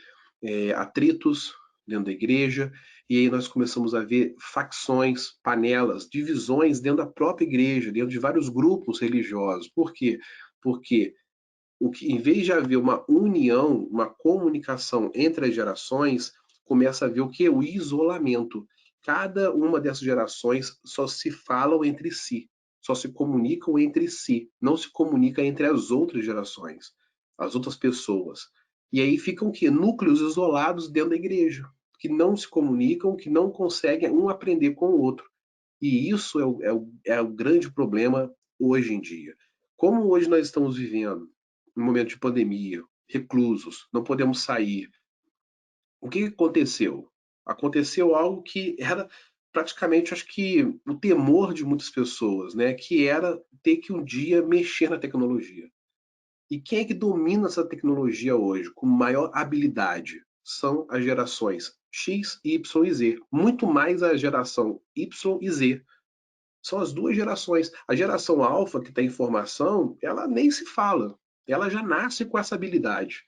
atritos dentro da igreja, e aí nós começamos a ver facções, panelas, divisões dentro da própria igreja, dentro de vários grupos religiosos. Por quê? Porque em vez de haver uma união, uma comunicação entre as gerações, começa a haver o que? O isolamento. Cada uma dessas gerações só se falam entre si, só se comunicam entre si, não se comunica entre as outras gerações, as outras pessoas. E aí ficam o quê? Núcleos isolados dentro da igreja, que não se comunicam, que não conseguem um aprender com o outro. E isso é o grande problema hoje em dia. Como hoje nós estamos vivendo um momento de pandemia, reclusos, não podemos sair, o que aconteceu? Aconteceu algo que era praticamente, acho que, o temor de muitas pessoas, né? Que era ter que um dia mexer na tecnologia. E quem é que domina essa tecnologia hoje com maior habilidade? São as gerações X, Y e Z. Muito mais a geração Y e Z. São as duas gerações. A geração alfa, que tem informação, ela nem se fala. Ela já nasce com essa habilidade.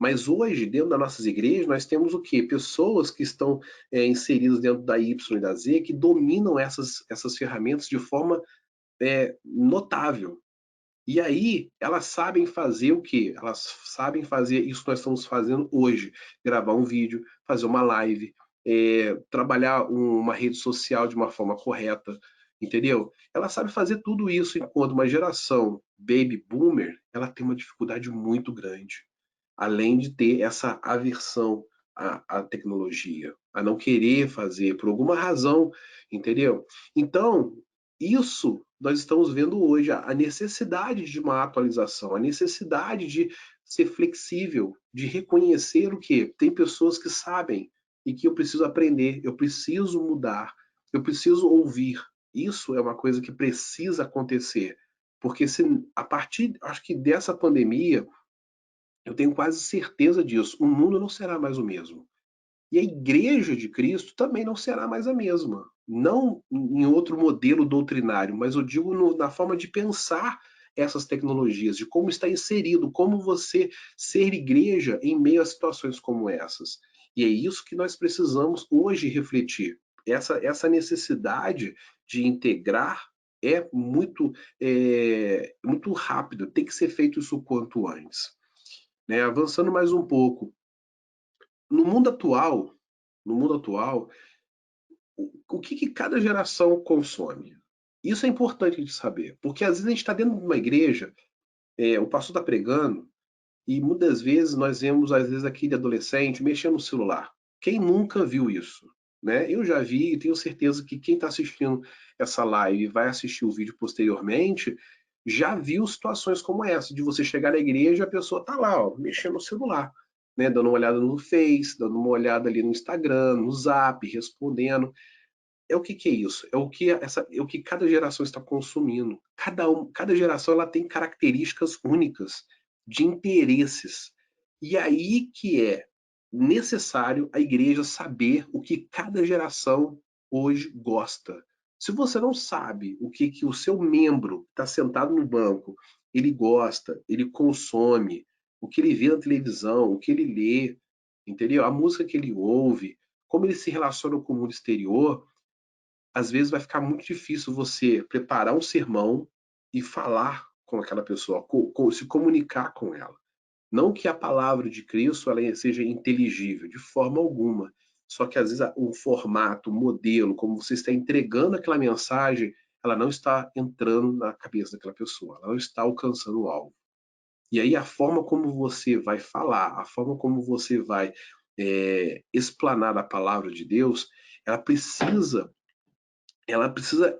Mas hoje, dentro das nossas igrejas, nós temos o quê? Pessoas que estão inseridas dentro da Y e da Z, que dominam essas ferramentas de forma notável. E aí, elas sabem fazer o quê? Elas sabem fazer isso que nós estamos fazendo hoje: gravar um vídeo, fazer uma live, trabalhar uma rede social de uma forma correta, entendeu? Ela sabe fazer tudo isso, enquanto uma geração baby boomer, ela tem uma dificuldade muito grande, além de ter essa aversão à tecnologia, a não querer fazer por alguma razão, entendeu? Então, isso nós estamos vendo hoje, a necessidade de uma atualização, a necessidade de ser flexível, de reconhecer o que tem pessoas que sabem e que eu preciso aprender, eu preciso mudar, eu preciso ouvir. Isso é uma coisa que precisa acontecer, porque se a partir, acho que dessa pandemia, eu tenho quase certeza disso, o mundo não será mais o mesmo. E a igreja de Cristo também não será mais a mesma. Não em outro modelo doutrinário, mas eu digo na forma de pensar essas tecnologias, de como está inserido, como você ser igreja em meio a situações como essas. E é isso que nós precisamos hoje refletir. Essa necessidade de integrar muito rápida, tem que ser feito isso o quanto antes. Né? Avançando mais um pouco, no mundo atual, no mundo atual, o que cada geração consome? Isso é importante de saber, porque às vezes a gente está dentro de uma igreja, o pastor está pregando, e muitas vezes nós vemos, às vezes, aquele adolescente mexendo no celular. Quem nunca viu isso? Né? Eu já vi, e tenho certeza que quem está assistindo essa live e vai assistir o vídeo posteriormente, já viu situações como essa, de você chegar na igreja e a pessoa tá lá, ó, mexendo no celular, né? Dando uma olhada no Face, dando uma olhada ali no Instagram, no Zap, respondendo. O que é isso? É o que cada geração está consumindo. Cada geração ela tem características únicas de interesses. E aí que é necessário a igreja saber o que cada geração hoje gosta. Se você não sabe o que o seu membro está sentado no banco, ele gosta, ele consome, o que ele vê na televisão, o que ele lê, entendeu? A música que ele ouve, como ele se relaciona com o mundo exterior, às vezes vai ficar muito difícil você preparar um sermão e falar com aquela pessoa, se comunicar com ela. Não que a palavra de Cristo ela seja inteligível, de forma alguma. Só que às vezes o formato, o modelo, como você está entregando aquela mensagem, ela não está entrando na cabeça daquela pessoa, ela não está alcançando o alvo. E aí a forma como você vai falar, a forma como você vai explanar a palavra de Deus, ela precisa ela precisa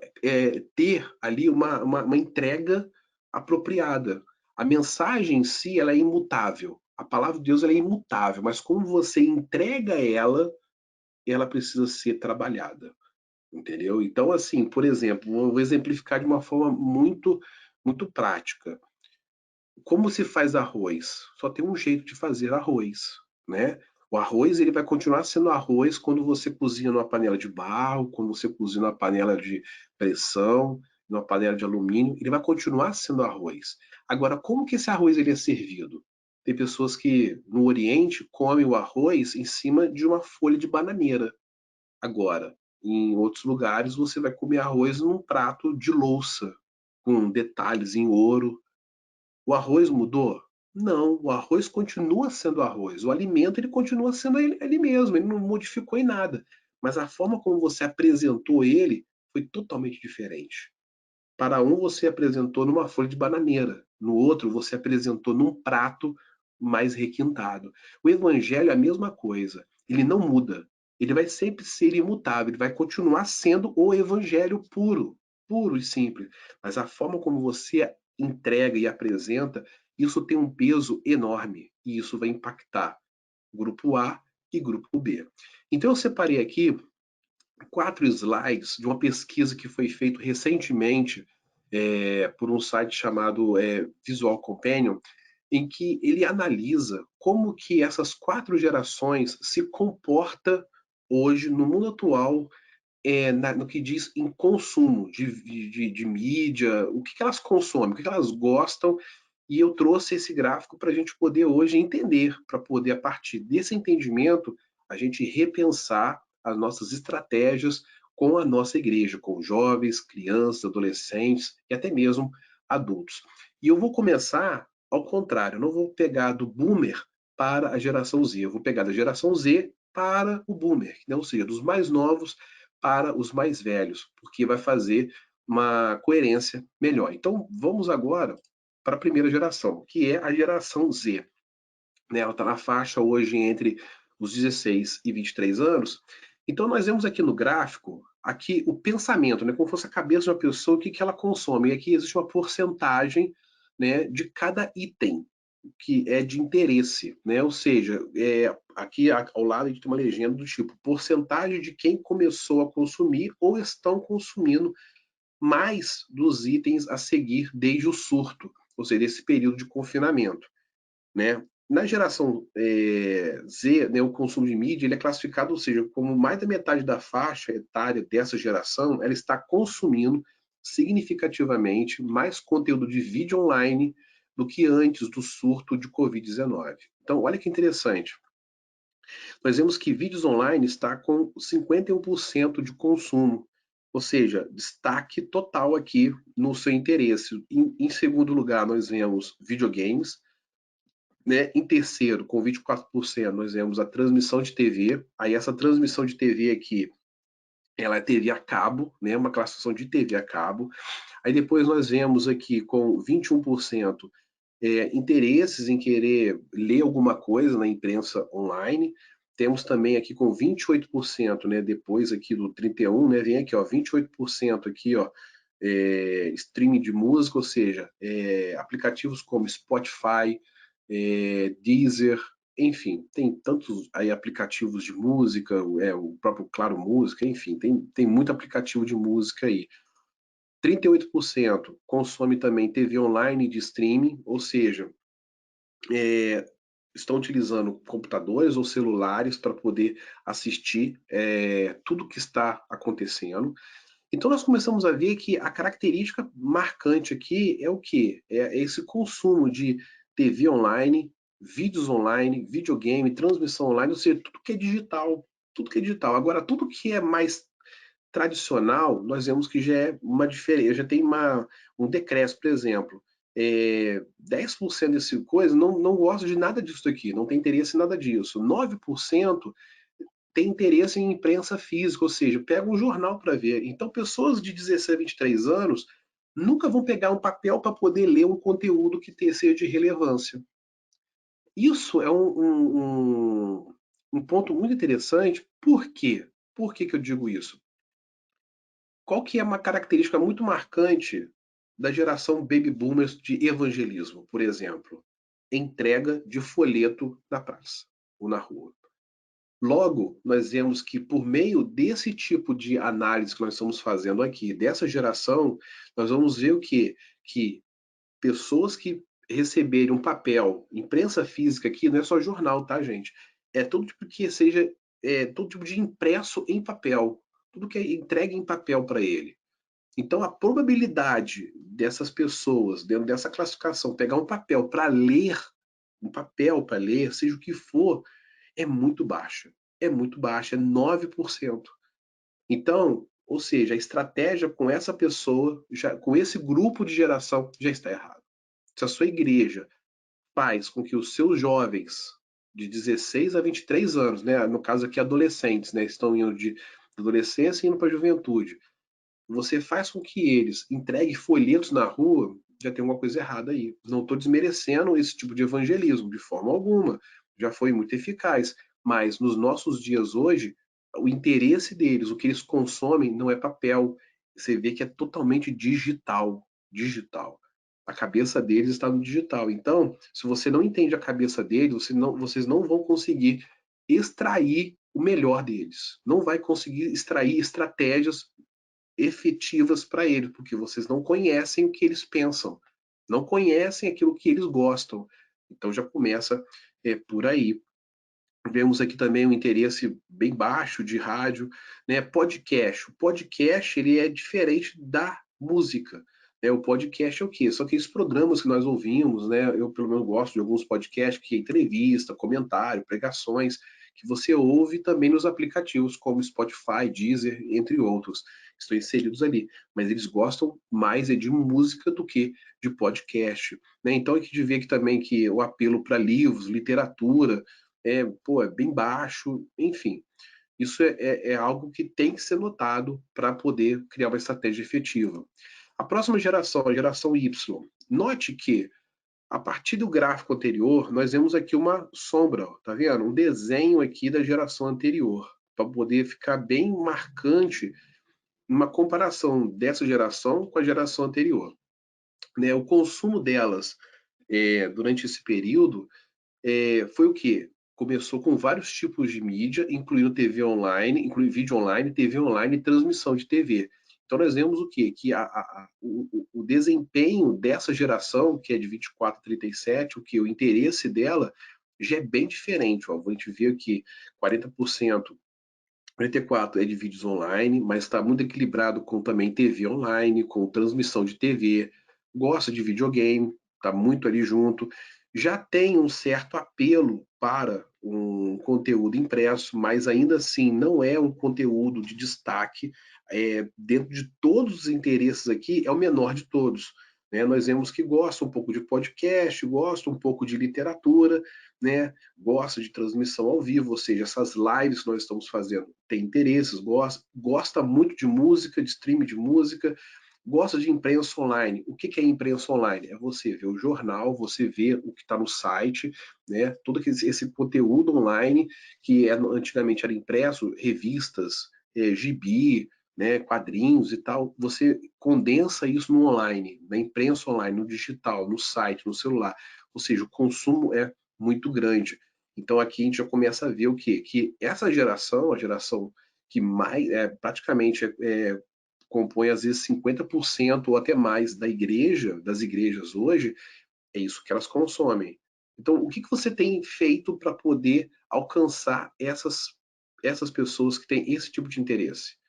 ter ali uma entrega apropriada. A mensagem em si ela é imutável. A palavra de Deus ela é imutável, mas como você entrega ela, ela precisa ser trabalhada. Entendeu? Então, assim, por exemplo, vou exemplificar de uma forma muito prática. Como se faz arroz? Só tem um jeito de fazer arroz, né? O arroz ele vai continuar sendo arroz quando você cozinha numa panela de barro, quando você cozinha numa panela de pressão, numa panela de alumínio, ele vai continuar sendo arroz. Agora, como que esse arroz ele é servido? Tem pessoas que no Oriente comem o arroz em cima de uma folha de bananeira. Agora, em outros lugares você vai comer arroz num prato de louça, com detalhes em ouro. O arroz mudou? Não, o arroz continua sendo arroz. O alimento ele continua sendo ele mesmo, ele não modificou em nada. Mas a forma como você apresentou ele foi totalmente diferente. Para um você apresentou numa folha de bananeira, no outro você apresentou num prato mais requintado. O evangelho é a mesma coisa, ele não muda. Ele vai sempre ser imutável, ele vai continuar sendo o evangelho puro, puro e simples. Mas a forma como você entrega e apresenta, isso tem um peso enorme e isso vai impactar grupo A e grupo B. Então eu separei aqui 4 slides de uma pesquisa que foi feita recentemente por um site chamado Visual Companion, em que ele analisa como que essas 4 gerações se comportam hoje no mundo atual, no que diz em consumo de mídia, o que elas consomem, o que elas gostam, e eu trouxe esse gráfico para a gente poder hoje entender, para poder, a partir desse entendimento, a gente repensar as nossas estratégias com a nossa igreja, com jovens, crianças, adolescentes e até mesmo adultos. E eu vou começar ao contrário, eu não vou pegar do boomer para a geração Z, eu vou pegar da geração Z para o boomer, né? Ou seja, dos mais novos para os mais velhos, porque vai fazer uma coerência melhor. Então, vamos agora para a primeira geração, que é a geração Z. Né? Ela está na faixa hoje entre os 16 e 23 anos. Então, nós vemos aqui no gráfico aqui o pensamento, né? Como se fosse a cabeça de uma pessoa, o que, que ela consome. E aqui existe uma porcentagem, né, de cada item que é de interesse, né? Ou seja, aqui ao lado a gente tem uma legenda do tipo porcentagem de quem começou a consumir ou estão consumindo mais dos itens a seguir desde o surto, ou seja, esse período de confinamento, né? Na geração Z, né, o consumo de mídia ele é classificado, ou seja, como mais da metade da faixa etária dessa geração, ela está consumindo significativamente mais conteúdo de vídeo online do que antes do surto de Covid-19. Então, olha que interessante. Nós vemos que vídeos online está com 51% de consumo, ou seja, destaque total aqui no seu interesse. Em segundo lugar, nós vemos videogames, né? Em terceiro, com 24%, nós vemos a transmissão de TV. Aí essa transmissão de TV aqui, ela é TV a cabo, né? Uma classificação de TV a cabo. Aí depois nós vemos aqui com 21% interesses em querer ler alguma coisa na imprensa online. Temos também aqui com 28%, né, depois aqui do 31, né, vem aqui, ó, 28% aqui, ó, streaming de música, ou seja, aplicativos como Spotify, Deezer, enfim, tem tantos aí aplicativos de música, o próprio Claro Música, enfim, tem muito aplicativo de música aí. 38% consome também TV online de streaming, ou seja, estão utilizando computadores ou celulares para poder assistir tudo que está acontecendo. Então nós começamos a ver que a característica marcante aqui é o que? É esse consumo de TV online, vídeos online, videogame, transmissão online, ou seja, tudo que é digital, tudo que é digital. Agora, tudo que é mais tradicional, nós vemos que já é uma diferença, já tem um decréscimo, por exemplo. 10% desse coisa não gosta de nada disso aqui, não tem interesse em nada disso. 9% tem interesse em imprensa física, ou seja, pega um jornal para ver. Então, pessoas de 16 a 23 anos nunca vão pegar um papel para poder ler um conteúdo que seja de relevância. Isso é um ponto muito interessante. Por quê? Por que eu digo isso? Qual que é uma característica muito marcante da geração baby boomers de evangelismo, por exemplo? Entrega de folheto na praça ou na rua. Logo, nós vemos que por meio desse tipo de análise que nós estamos fazendo aqui, dessa geração, nós vamos ver o quê? Que pessoas que receberem um papel, imprensa física aqui, não é só jornal, tá, gente? É todo tipo que seja, todo tipo de impresso em papel, tudo que é entregue em papel para ele. Então, a probabilidade dessas pessoas, dentro dessa classificação, pegar um papel para ler um papel para ler, seja o que for, é muito baixa. É muito baixa, é 9%. Então, ou seja, a estratégia com essa pessoa, já, com esse grupo de geração, já está errada. Se a sua igreja faz com que os seus jovens de 16 a 23 anos, né, no caso aqui adolescentes, né, estão indo de adolescência e indo para a juventude, você faz com que eles entreguem folhetos na rua, já tem uma coisa errada aí. Não estou desmerecendo esse tipo de evangelismo, de forma alguma. Já foi muito eficaz. Mas nos nossos dias hoje, o interesse deles, o que eles consomem, não é papel. Você vê que é totalmente digital. Digital. A cabeça deles está no digital. Então, se você não entende a cabeça deles, vocês não vão conseguir extrair o melhor deles. Não vai conseguir extrair estratégias efetivas para ele, porque vocês não conhecem o que eles pensam, não conhecem aquilo que eles gostam. Então já começa por aí. Vemos aqui também um interesse bem baixo de rádio, né? Podcast. O podcast ele é diferente da música. Né? O podcast é o quê? São aqueles programas que nós ouvimos, né? Eu pelo menos gosto de alguns podcasts que é entrevista, comentário, pregações, que você ouve também nos aplicativos como Spotify, Deezer, entre outros, estão inseridos ali. Mas eles gostam mais de música do que de podcast. Né? Então a gente vê aqui também que o apelo para livros, literatura, é bem baixo, enfim. Isso é algo que tem que ser notado para poder criar uma estratégia efetiva. A próxima geração, a geração Y, note que a partir do gráfico anterior, nós vemos aqui uma sombra, tá vendo? Um desenho aqui da geração anterior, para poder ficar bem marcante uma comparação dessa geração com a geração anterior. Né? O consumo delas durante esse período foi o quê? Começou com vários tipos de mídia, incluindo TV online, incluindo vídeo online, TV online e transmissão de TV. Então nós vemos o quê? Que o desempenho dessa geração, que é de 24 a 37, o interesse dela já é bem diferente. Ó. A gente vê que 40%, 44% é de vídeos online, mas está muito equilibrado com também TV online, com transmissão de TV, gosta de videogame, está muito ali junto, já tem um certo apelo para um conteúdo impresso, mas ainda assim não é um conteúdo de destaque. Dentro de todos os interesses aqui, é o menor de todos. Né? Nós vemos que gosta um pouco de podcast, gosta um pouco de literatura, né? Gosta de transmissão ao vivo, ou seja, essas lives que nós estamos fazendo, tem interesses, gosta muito de música, de streaming de música, gosta de imprensa online. O que é imprensa online? É você ver o jornal, você ver o que está no site, né? Todo esse conteúdo online que antigamente era impresso, revistas, gibi, né, quadrinhos e tal, você condensa isso no online, na imprensa online, no digital, no site, no celular. Ou seja, o consumo é muito grande. Então aqui a gente já começa a ver o quê? Que essa geração, a geração que mais praticamente compõe às vezes 50% ou até mais da igreja, das igrejas hoje, é isso que elas consomem. Então, o que você tem feito para poder alcançar essas pessoas que têm esse tipo de interesse?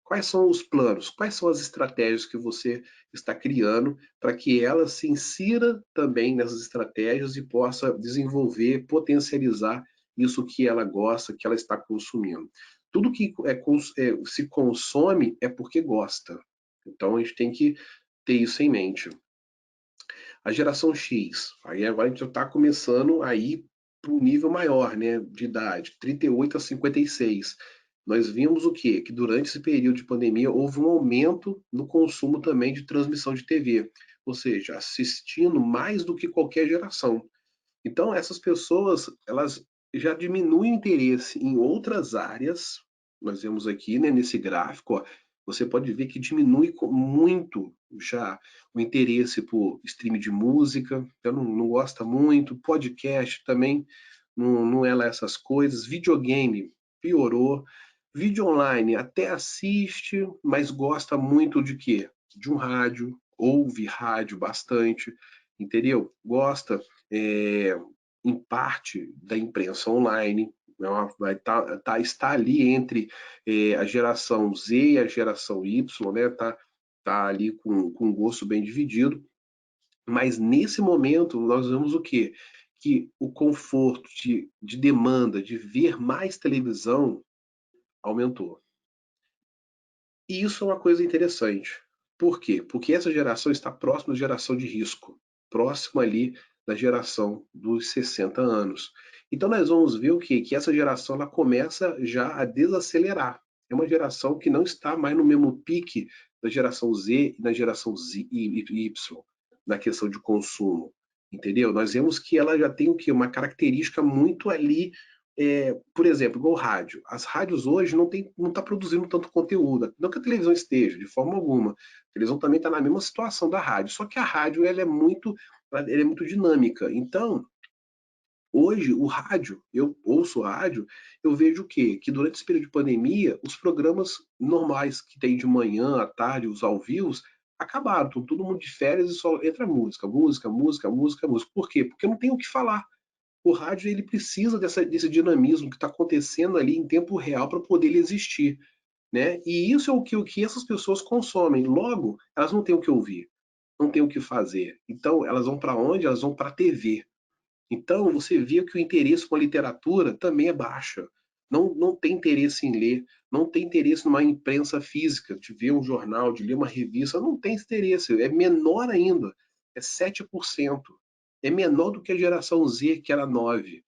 Quais são os planos? Quais são as estratégias que você está criando para que ela se insira também nessas estratégias e possa desenvolver, potencializar isso que ela gosta, que ela está consumindo? Tudo que se consome é porque gosta. Então a gente tem que ter isso em mente. A geração X, aí agora a gente já está começando a ir para um nível maior, né, de idade, 38 a 56. Nós vimos o quê? Que durante esse período de pandemia houve um aumento no consumo também de transmissão de TV, ou seja, assistindo mais do que qualquer geração. Então, essas pessoas, elas já diminuem o interesse em outras áreas. Nós vemos aqui, né, nesse gráfico, ó, você pode ver que diminui muito já o interesse por streaming de música, eu não gosta muito, podcast também não é lá essas coisas, videogame piorou, vídeo online até assiste, mas gosta muito de quê? De um rádio, ouve rádio bastante, entendeu? Gosta é, em parte da imprensa online, né? Está ali entre a geração Z e a geração Y, né? Tá ali com um gosto bem dividido, mas nesse momento nós vemos o quê? que o conforto de demanda de ver mais televisão aumentou. E isso é uma coisa interessante. Por quê? Porque essa geração está próxima da geração de risco, próxima ali da geração dos 60 anos. Então nós vamos ver o quê? Que essa geração ela começa já a desacelerar. É uma geração que não está mais no mesmo pique da geração Z e da geração Z e Y na questão de consumo, entendeu? Nós vemos que ela já tem o quê? Uma característica muito ali por exemplo, igual rádio. As rádios hoje não está produzindo tanto conteúdo. Não que a televisão esteja, de forma alguma. A televisão também está na mesma situação da rádio. Só que a rádio ela é muito dinâmica. Então, hoje, o rádio, eu ouço rádio, eu vejo o quê? Que durante esse período de pandemia, os programas normais que tem de manhã, à tarde, os ao vivo, acabaram. Então, todo mundo de férias e só entra música, música, música, música, música. Por quê? Porque não tem o que falar. O rádio ele precisa desse dinamismo que está acontecendo ali em tempo real para poder ele existir, né? E isso é o que essas pessoas consomem. Logo, elas não têm o que ouvir, não têm o que fazer. Então, elas vão para onde? Elas vão para a TV. Então, você vê que o interesse com a literatura também é baixa. Não tem interesse em ler, não tem interesse numa imprensa física, de ver um jornal, de ler uma revista, não tem interesse, é menor ainda, é 7%. É menor do que a geração Z, que era 9%.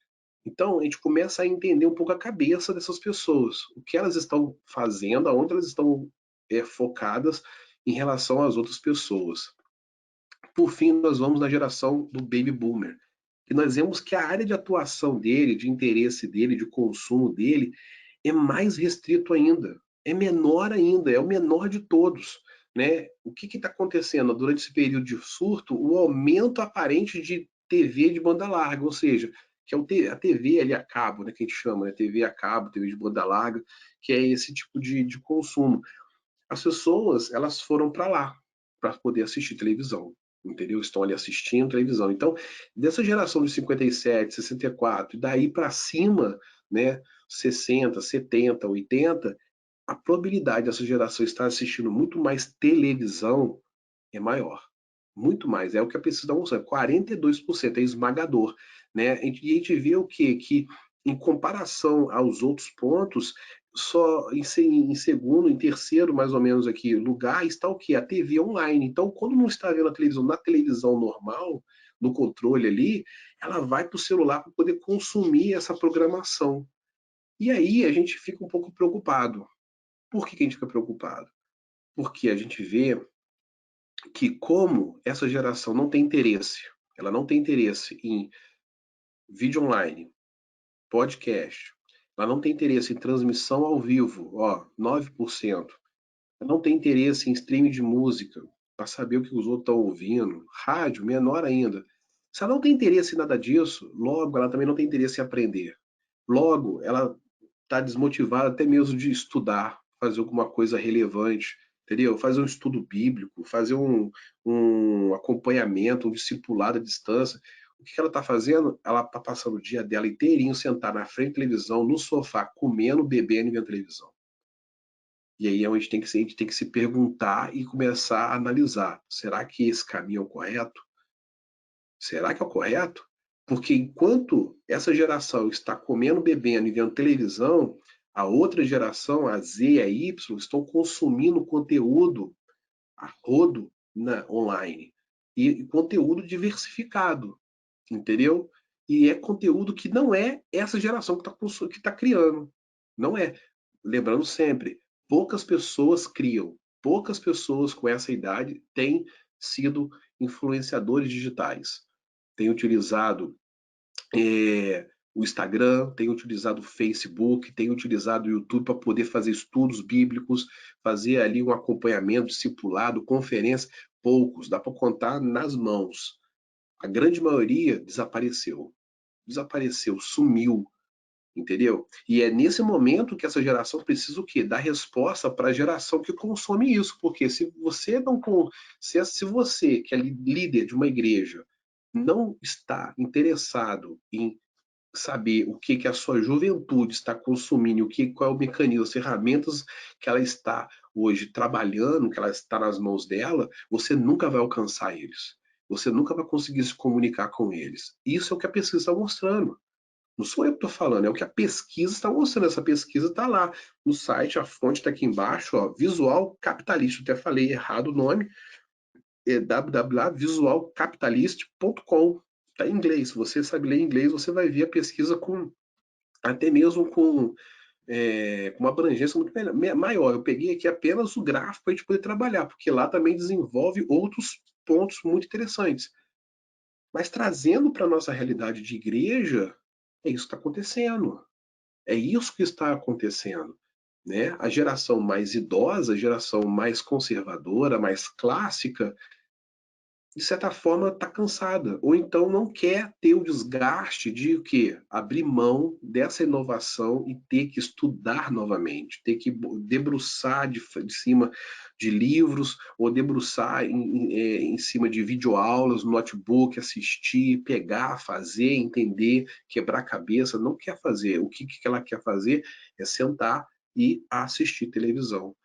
Então, a gente começa a entender um pouco a cabeça dessas pessoas, o que elas estão fazendo, aonde elas estão focadas em relação às outras pessoas. Por fim, nós vamos na geração do Baby Boomer, que nós vemos que a área de atuação dele, de interesse dele, de consumo dele, é mais restrito ainda, é menor ainda, é o menor de todos. Né? O que está acontecendo durante esse período de surto? O aumento aparente de TV de banda larga, ou seja, que é a TV ali a cabo, né, que a gente chama, né, TV a cabo, TV de banda larga, que é esse tipo de consumo. As pessoas elas foram para lá para poder assistir televisão, entendeu? Estão ali assistindo televisão. Então, dessa geração de 57, 64, e daí para cima, né, 60, 70, 80, a probabilidade dessa geração estar assistindo muito mais televisão é maior. Muito mais. É o que a pesquisa está mostrando. 42% é esmagador. Né? E a gente vê o quê? Que em comparação aos outros pontos, só em segundo, em terceiro, mais ou menos aqui, lugar, está o quê? A TV online. Então, quando não está vendo a televisão na televisão normal, no controle ali, ela vai para o celular para poder consumir essa programação. E aí a gente fica um pouco preocupado. Por que a gente fica preocupado? Porque a gente vê que como essa geração não tem interesse, ela não tem interesse em vídeo online, podcast, ela não tem interesse em transmissão ao vivo, ó, 9%. Ela não tem interesse em streaming de música, para saber o que os outros estão ouvindo, rádio, menor ainda. Se ela não tem interesse em nada disso, logo ela também não tem interesse em aprender. Logo, ela está desmotivada até mesmo de estudar, fazer alguma coisa relevante, entendeu? Fazer um estudo bíblico, fazer um acompanhamento, um discipulado à distância. O que ela está fazendo? Ela está passando o dia dela inteirinho sentada na frente da televisão, no sofá, comendo, bebendo e vendo televisão. E aí é onde a gente tem que se perguntar e começar a analisar. Será que esse caminho é o correto? Será que é o correto? Porque enquanto essa geração está comendo, bebendo e vendo televisão, a outra geração, a Z e a Y, estão consumindo conteúdo a rodo online. E conteúdo diversificado, entendeu? E é conteúdo que não é essa geração que tá criando. Não é. Lembrando sempre, poucas pessoas criam. Poucas pessoas com essa idade têm sido influenciadores digitais. Têm utilizado o Instagram, tem utilizado o Facebook, tem utilizado o YouTube para poder fazer estudos bíblicos, fazer ali um acompanhamento discipulado, conferência. Poucos, dá para contar nas mãos. A grande maioria desapareceu. Desapareceu, sumiu, entendeu? E é nesse momento que essa geração precisa o quê? Dar resposta para a geração que consome isso, porque se você não se você que é líder de uma igreja não está interessado em saber o que a sua juventude está consumindo, qual é o mecanismo, as ferramentas que ela está hoje trabalhando, que ela está nas mãos dela, você nunca vai alcançar eles. você nunca vai conseguir se comunicar com eles. Isso é o que a pesquisa está mostrando. Não sou eu que estou falando, é o que a pesquisa está mostrando. Essa pesquisa está lá no site, a fonte está aqui embaixo, ó, Visual Capitalist. Eu até falei errado o nome, é www.visualcapitalist.com. Está em inglês. Se você sabe ler inglês, você vai ver a pesquisa com até mesmo com uma abrangência muito maior. Eu peguei aqui apenas o gráfico para a gente poder trabalhar, porque lá também desenvolve outros pontos muito interessantes. Mas trazendo para a nossa realidade de igreja, é isso que está acontecendo. É isso que está acontecendo. Né? A geração mais idosa, a geração mais conservadora, mais clássica, de certa forma está cansada, ou então não quer ter o desgaste de o quê? Abrir mão dessa inovação e ter que estudar novamente, ter que debruçar de cima de livros, ou debruçar em cima de videoaulas, no notebook, assistir, pegar, fazer, entender, quebrar a cabeça, não quer fazer. O que ela quer fazer é sentar e assistir televisão.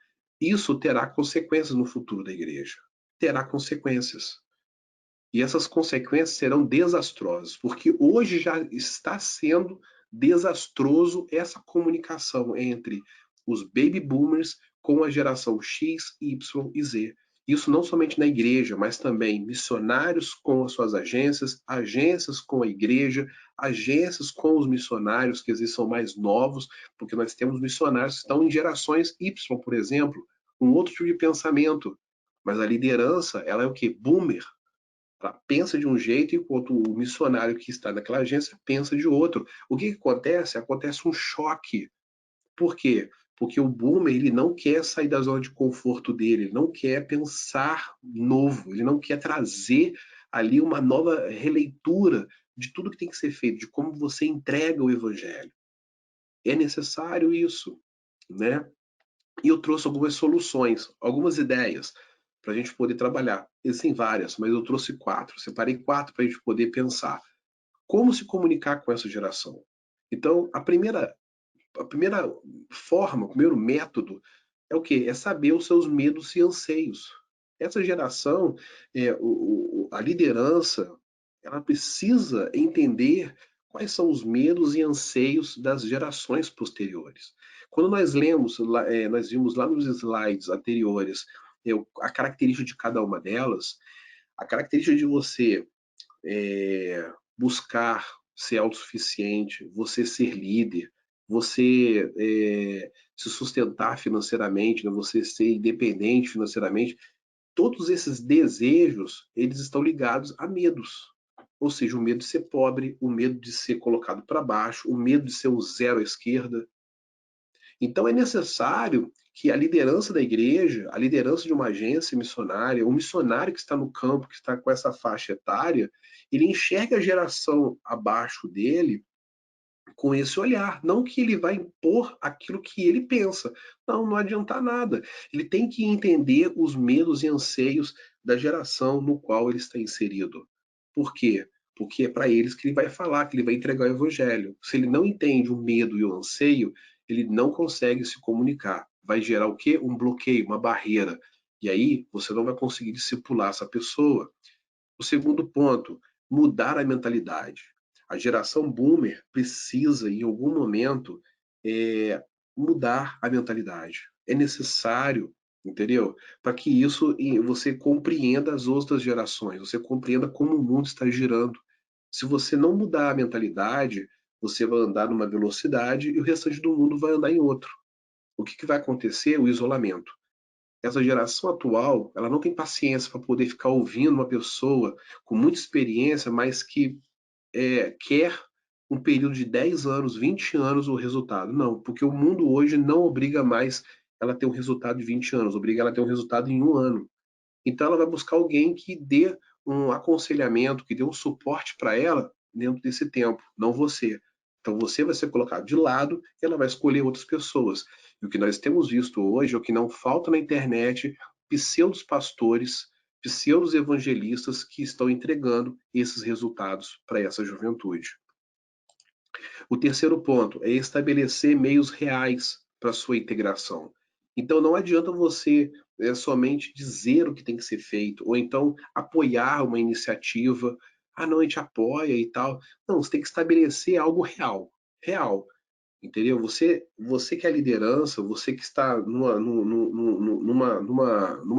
Isso terá consequências no futuro da igreja. Terá consequências. E essas consequências serão desastrosas, porque hoje já está sendo desastroso essa comunicação entre os baby boomers com a geração X, Y e Z. Isso não somente na igreja, mas também missionários com as suas agências, agências com a igreja, agências com os missionários, que às vezes são mais novos, porque nós temos missionários que estão em gerações Y, por exemplo, um outro tipo de pensamento. Mas a liderança, ela é o quê? Boomer. Ela pensa de um jeito, enquanto o missionário que está naquela agência pensa de outro. O que acontece? Acontece um choque. Por quê? Porque o boomer ele não quer sair da zona de conforto dele, ele não quer pensar novo, ele não quer trazer ali uma nova releitura de tudo que tem que ser feito, de como você entrega o evangelho. É necessário isso, né? E eu trouxe algumas soluções, algumas ideias para a gente poder trabalhar. Existem várias, mas eu trouxe 4. Separei 4 para a gente poder pensar. Como se comunicar com essa geração? Então, a primeira forma, o primeiro método é o quê? É saber os seus medos e anseios. Essa geração, a liderança, ela precisa entender quais são os medos e anseios das gerações posteriores. Quando nós lemos, nós vimos lá nos slides anteriores a característica de cada uma delas, a característica de você buscar ser autossuficiente, você ser líder, você se sustentar financeiramente, né? Você ser independente financeiramente, todos esses desejos, eles estão ligados a medos. Ou seja, o medo de ser pobre, o medo de ser colocado para baixo, o medo de ser um zero à esquerda. Então é necessário que a liderança da igreja, a liderança de uma agência missionária, o missionário que está no campo, que está com essa faixa etária, ele enxerga a geração abaixo dele com esse olhar. Não que ele vai impor aquilo que ele pensa. Não, não adianta nada. Ele tem que entender os medos e anseios da geração no qual ele está inserido. Por quê? Porque é para eles que ele vai falar, que ele vai entregar o evangelho. Se ele não entende o medo e o anseio, ele não consegue se comunicar. Vai gerar o quê? Um bloqueio, uma barreira. E aí você não vai conseguir discipular essa pessoa. O segundo ponto, mudar a mentalidade. A geração boomer precisa, em algum momento, mudar a mentalidade. É necessário, entendeu? Para que isso você compreenda as outras gerações, você compreenda como o mundo está girando. Se você não mudar a mentalidade, você vai andar numa velocidade e o restante do mundo vai andar em outro. O que vai acontecer? O isolamento. Essa geração atual, ela não tem paciência para poder ficar ouvindo uma pessoa com muita experiência, mas que quer um período de 10 anos, 20 anos o resultado. Não, porque o mundo hoje não obriga mais ela a ter um resultado de 20 anos, obriga ela a ter um resultado em um ano. Então ela vai buscar alguém que dê um aconselhamento, que dê um suporte para ela dentro desse tempo, não você. Então você vai ser colocado de lado e ela vai escolher outras pessoas. E o que nós temos visto hoje, é o que não falta na internet, pseudos pastores, pseudos evangelistas que estão entregando esses resultados para essa juventude. O terceiro ponto é estabelecer meios reais para sua integração. Então não adianta você somente dizer o que tem que ser feito, ou então apoiar uma iniciativa. Ah, não, a gente apoia e tal. Não, você tem que estabelecer algo real, real, entendeu? Você que é a liderança, você que está numa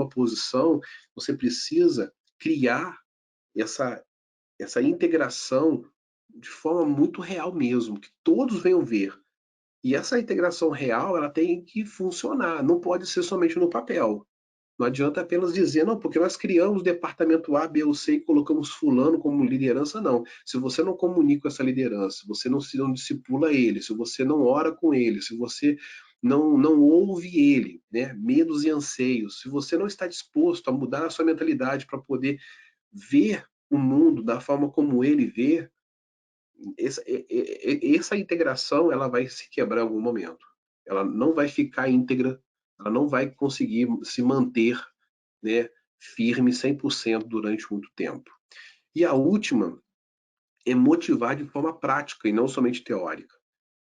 posição, você precisa criar essa, essa integração de forma muito real mesmo, que todos venham ver. E essa integração real, ela tem que funcionar, não pode ser somente no papel. Não adianta apenas dizer, não, porque nós criamos o departamento A, B ou C e colocamos fulano como liderança, não. Se você não comunica com essa liderança, se você não discipula ele, se você não ora com ele, se você não ouve ele, né, medos e anseios, se você não está disposto a mudar a sua mentalidade para poder ver o mundo da forma como ele vê, essa integração ela vai se quebrar em algum momento. Ela não vai ficar íntegra, ela não vai conseguir se manter, né, firme 100% durante muito tempo. E a última é motivar de forma prática e não somente teórica.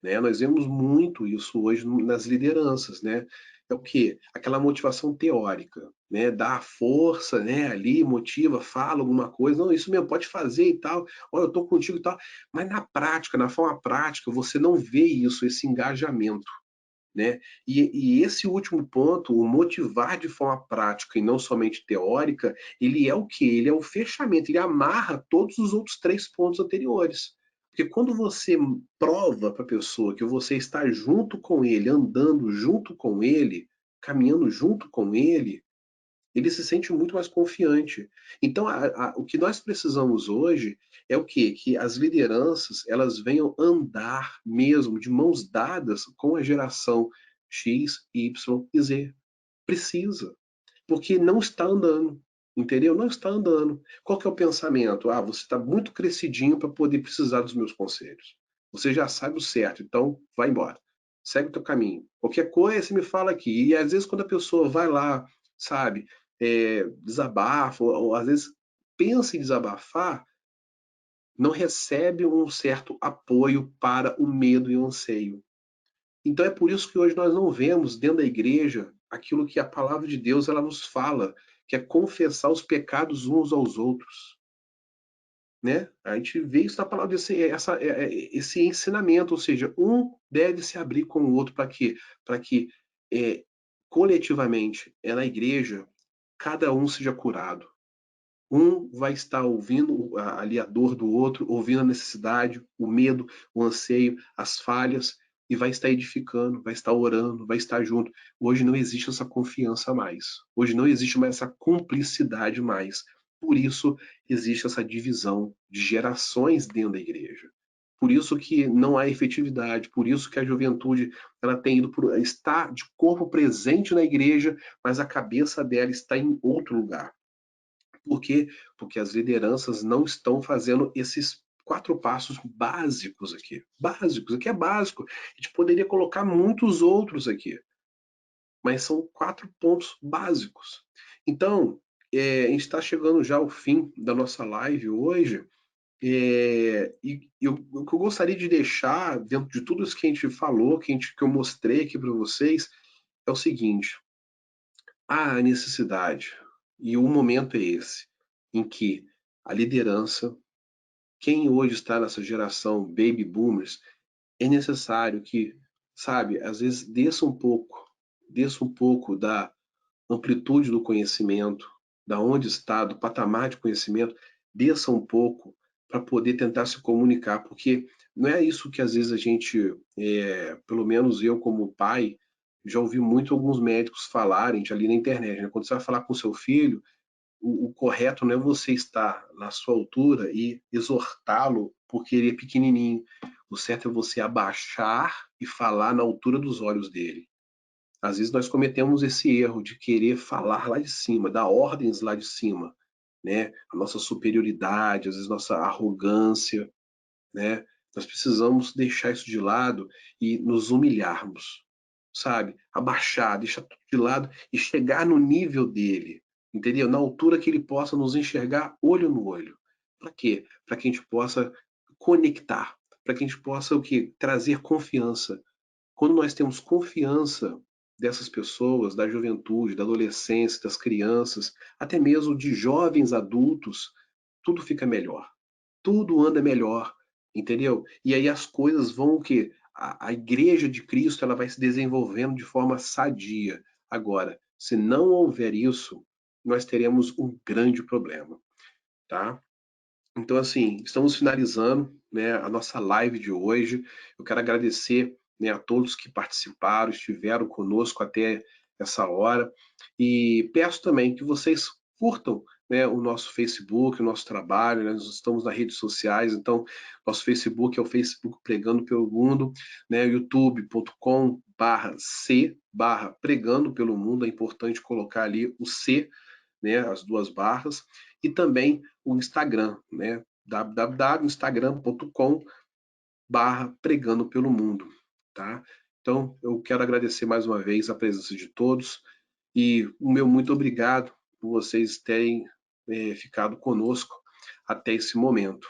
Né? Nós vemos muito isso hoje nas lideranças, né? É o quê? Aquela motivação teórica, né? Dá força, né? Ali, motiva, fala alguma coisa, não, isso mesmo, pode fazer e tal, olha, eu tô contigo e tal, mas na prática, na forma prática, você não vê isso, esse engajamento, né? E esse último ponto, o motivar de forma prática e não somente teórica, ele é o quê? Ele é o fechamento, ele amarra todos os outros 3 pontos anteriores. Porque quando você prova para a pessoa que você está junto com ele, andando junto com ele, caminhando junto com ele se sente muito mais confiante. Então, o que nós precisamos hoje é o quê? Que as lideranças elas venham andar mesmo de mãos dadas com a geração X, Y e Z. Precisa, porque não está andando. Entendeu? Não está andando. Qual que é o pensamento? Ah, você está muito crescidinho para poder precisar dos meus conselhos. Você já sabe o certo, então vai embora. Segue o teu caminho. Qualquer coisa você me fala aqui. E às vezes quando a pessoa vai lá, sabe, desabafa, ou às vezes pensa em desabafar, não recebe um certo apoio para o medo e o anseio. Então é por isso que hoje nós não vemos dentro da igreja aquilo que a palavra de Deus ela nos fala, que é confessar os pecados uns aos outros, né? A gente vê isso na palavra esse ensinamento, ou seja, um deve se abrir com o outro para que é, coletivamente, na igreja, cada um seja curado. Um vai estar ouvindo ali a dor do outro, ouvindo a necessidade, o medo, o anseio, as falhas, e vai estar edificando, vai estar orando, vai estar junto. Hoje não existe essa confiança mais. Hoje não existe mais essa cumplicidade mais. Por isso existe essa divisão de gerações dentro da igreja. Por isso que não há efetividade, por isso que a juventude ela tem ido está de corpo presente na igreja, mas a cabeça dela está em outro lugar. Por quê? Porque as lideranças não estão fazendo esses 4 passos básicos aqui. Básicos, aqui é básico. A gente poderia colocar muitos outros aqui, mas são 4 pontos básicos. Então, a gente está chegando já ao fim da nossa live hoje, o que eu gostaria de deixar, dentro de tudo isso que a gente falou, que eu mostrei aqui para vocês, é o seguinte: há a necessidade, e o momento é esse, em que a liderança, quem hoje está nessa geração baby boomers, é necessário que, sabe, às vezes desça um pouco da amplitude do conhecimento, da onde está, do patamar de conhecimento, desça um pouco para poder tentar se comunicar, porque não é isso que às vezes a gente, pelo menos eu como pai, já ouvi muito alguns médicos falarem ali na internet, né? Quando você vai falar com seu filho, o correto não é você estar na sua altura e exortá-lo porque ele é pequenininho. O certo é você abaixar e falar na altura dos olhos dele. Às vezes nós cometemos esse erro de querer falar lá de cima, dar ordens lá de cima, né? A nossa superioridade, às vezes nossa arrogância, né? Nós precisamos deixar isso de lado e nos humilharmos, sabe? Abaixar, deixar tudo de lado e chegar no nível dele, entendeu? Na altura que ele possa nos enxergar olho no olho. Para quê? Para que a gente possa conectar, para que a gente possa o quê? Trazer confiança. Quando nós temos confiança, dessas pessoas, da juventude, da adolescência, das crianças, até mesmo de jovens adultos, tudo fica melhor, tudo anda melhor, entendeu? E aí as coisas vão o quê? A igreja de Cristo ela vai se desenvolvendo de forma sadia. Agora, se não houver isso, nós teremos um grande problema, tá? Então, assim, estamos finalizando, né, a nossa live de hoje. Eu quero agradecer, né, a todos que participaram, estiveram conosco até essa hora. E peço também que vocês curtam, né, o nosso Facebook, o nosso trabalho. Né, nós estamos nas redes sociais, então, nosso Facebook é o Facebook Pregando pelo Mundo, né, youtube.com/C/Pregando pelo Mundo. É importante colocar ali o C, né, as duas barras, e também o Instagram, né, www.instagram.com/pregando pelo mundo, tá? Então, eu quero agradecer mais uma vez a presença de todos e o meu muito obrigado por vocês terem ficado conosco até esse momento.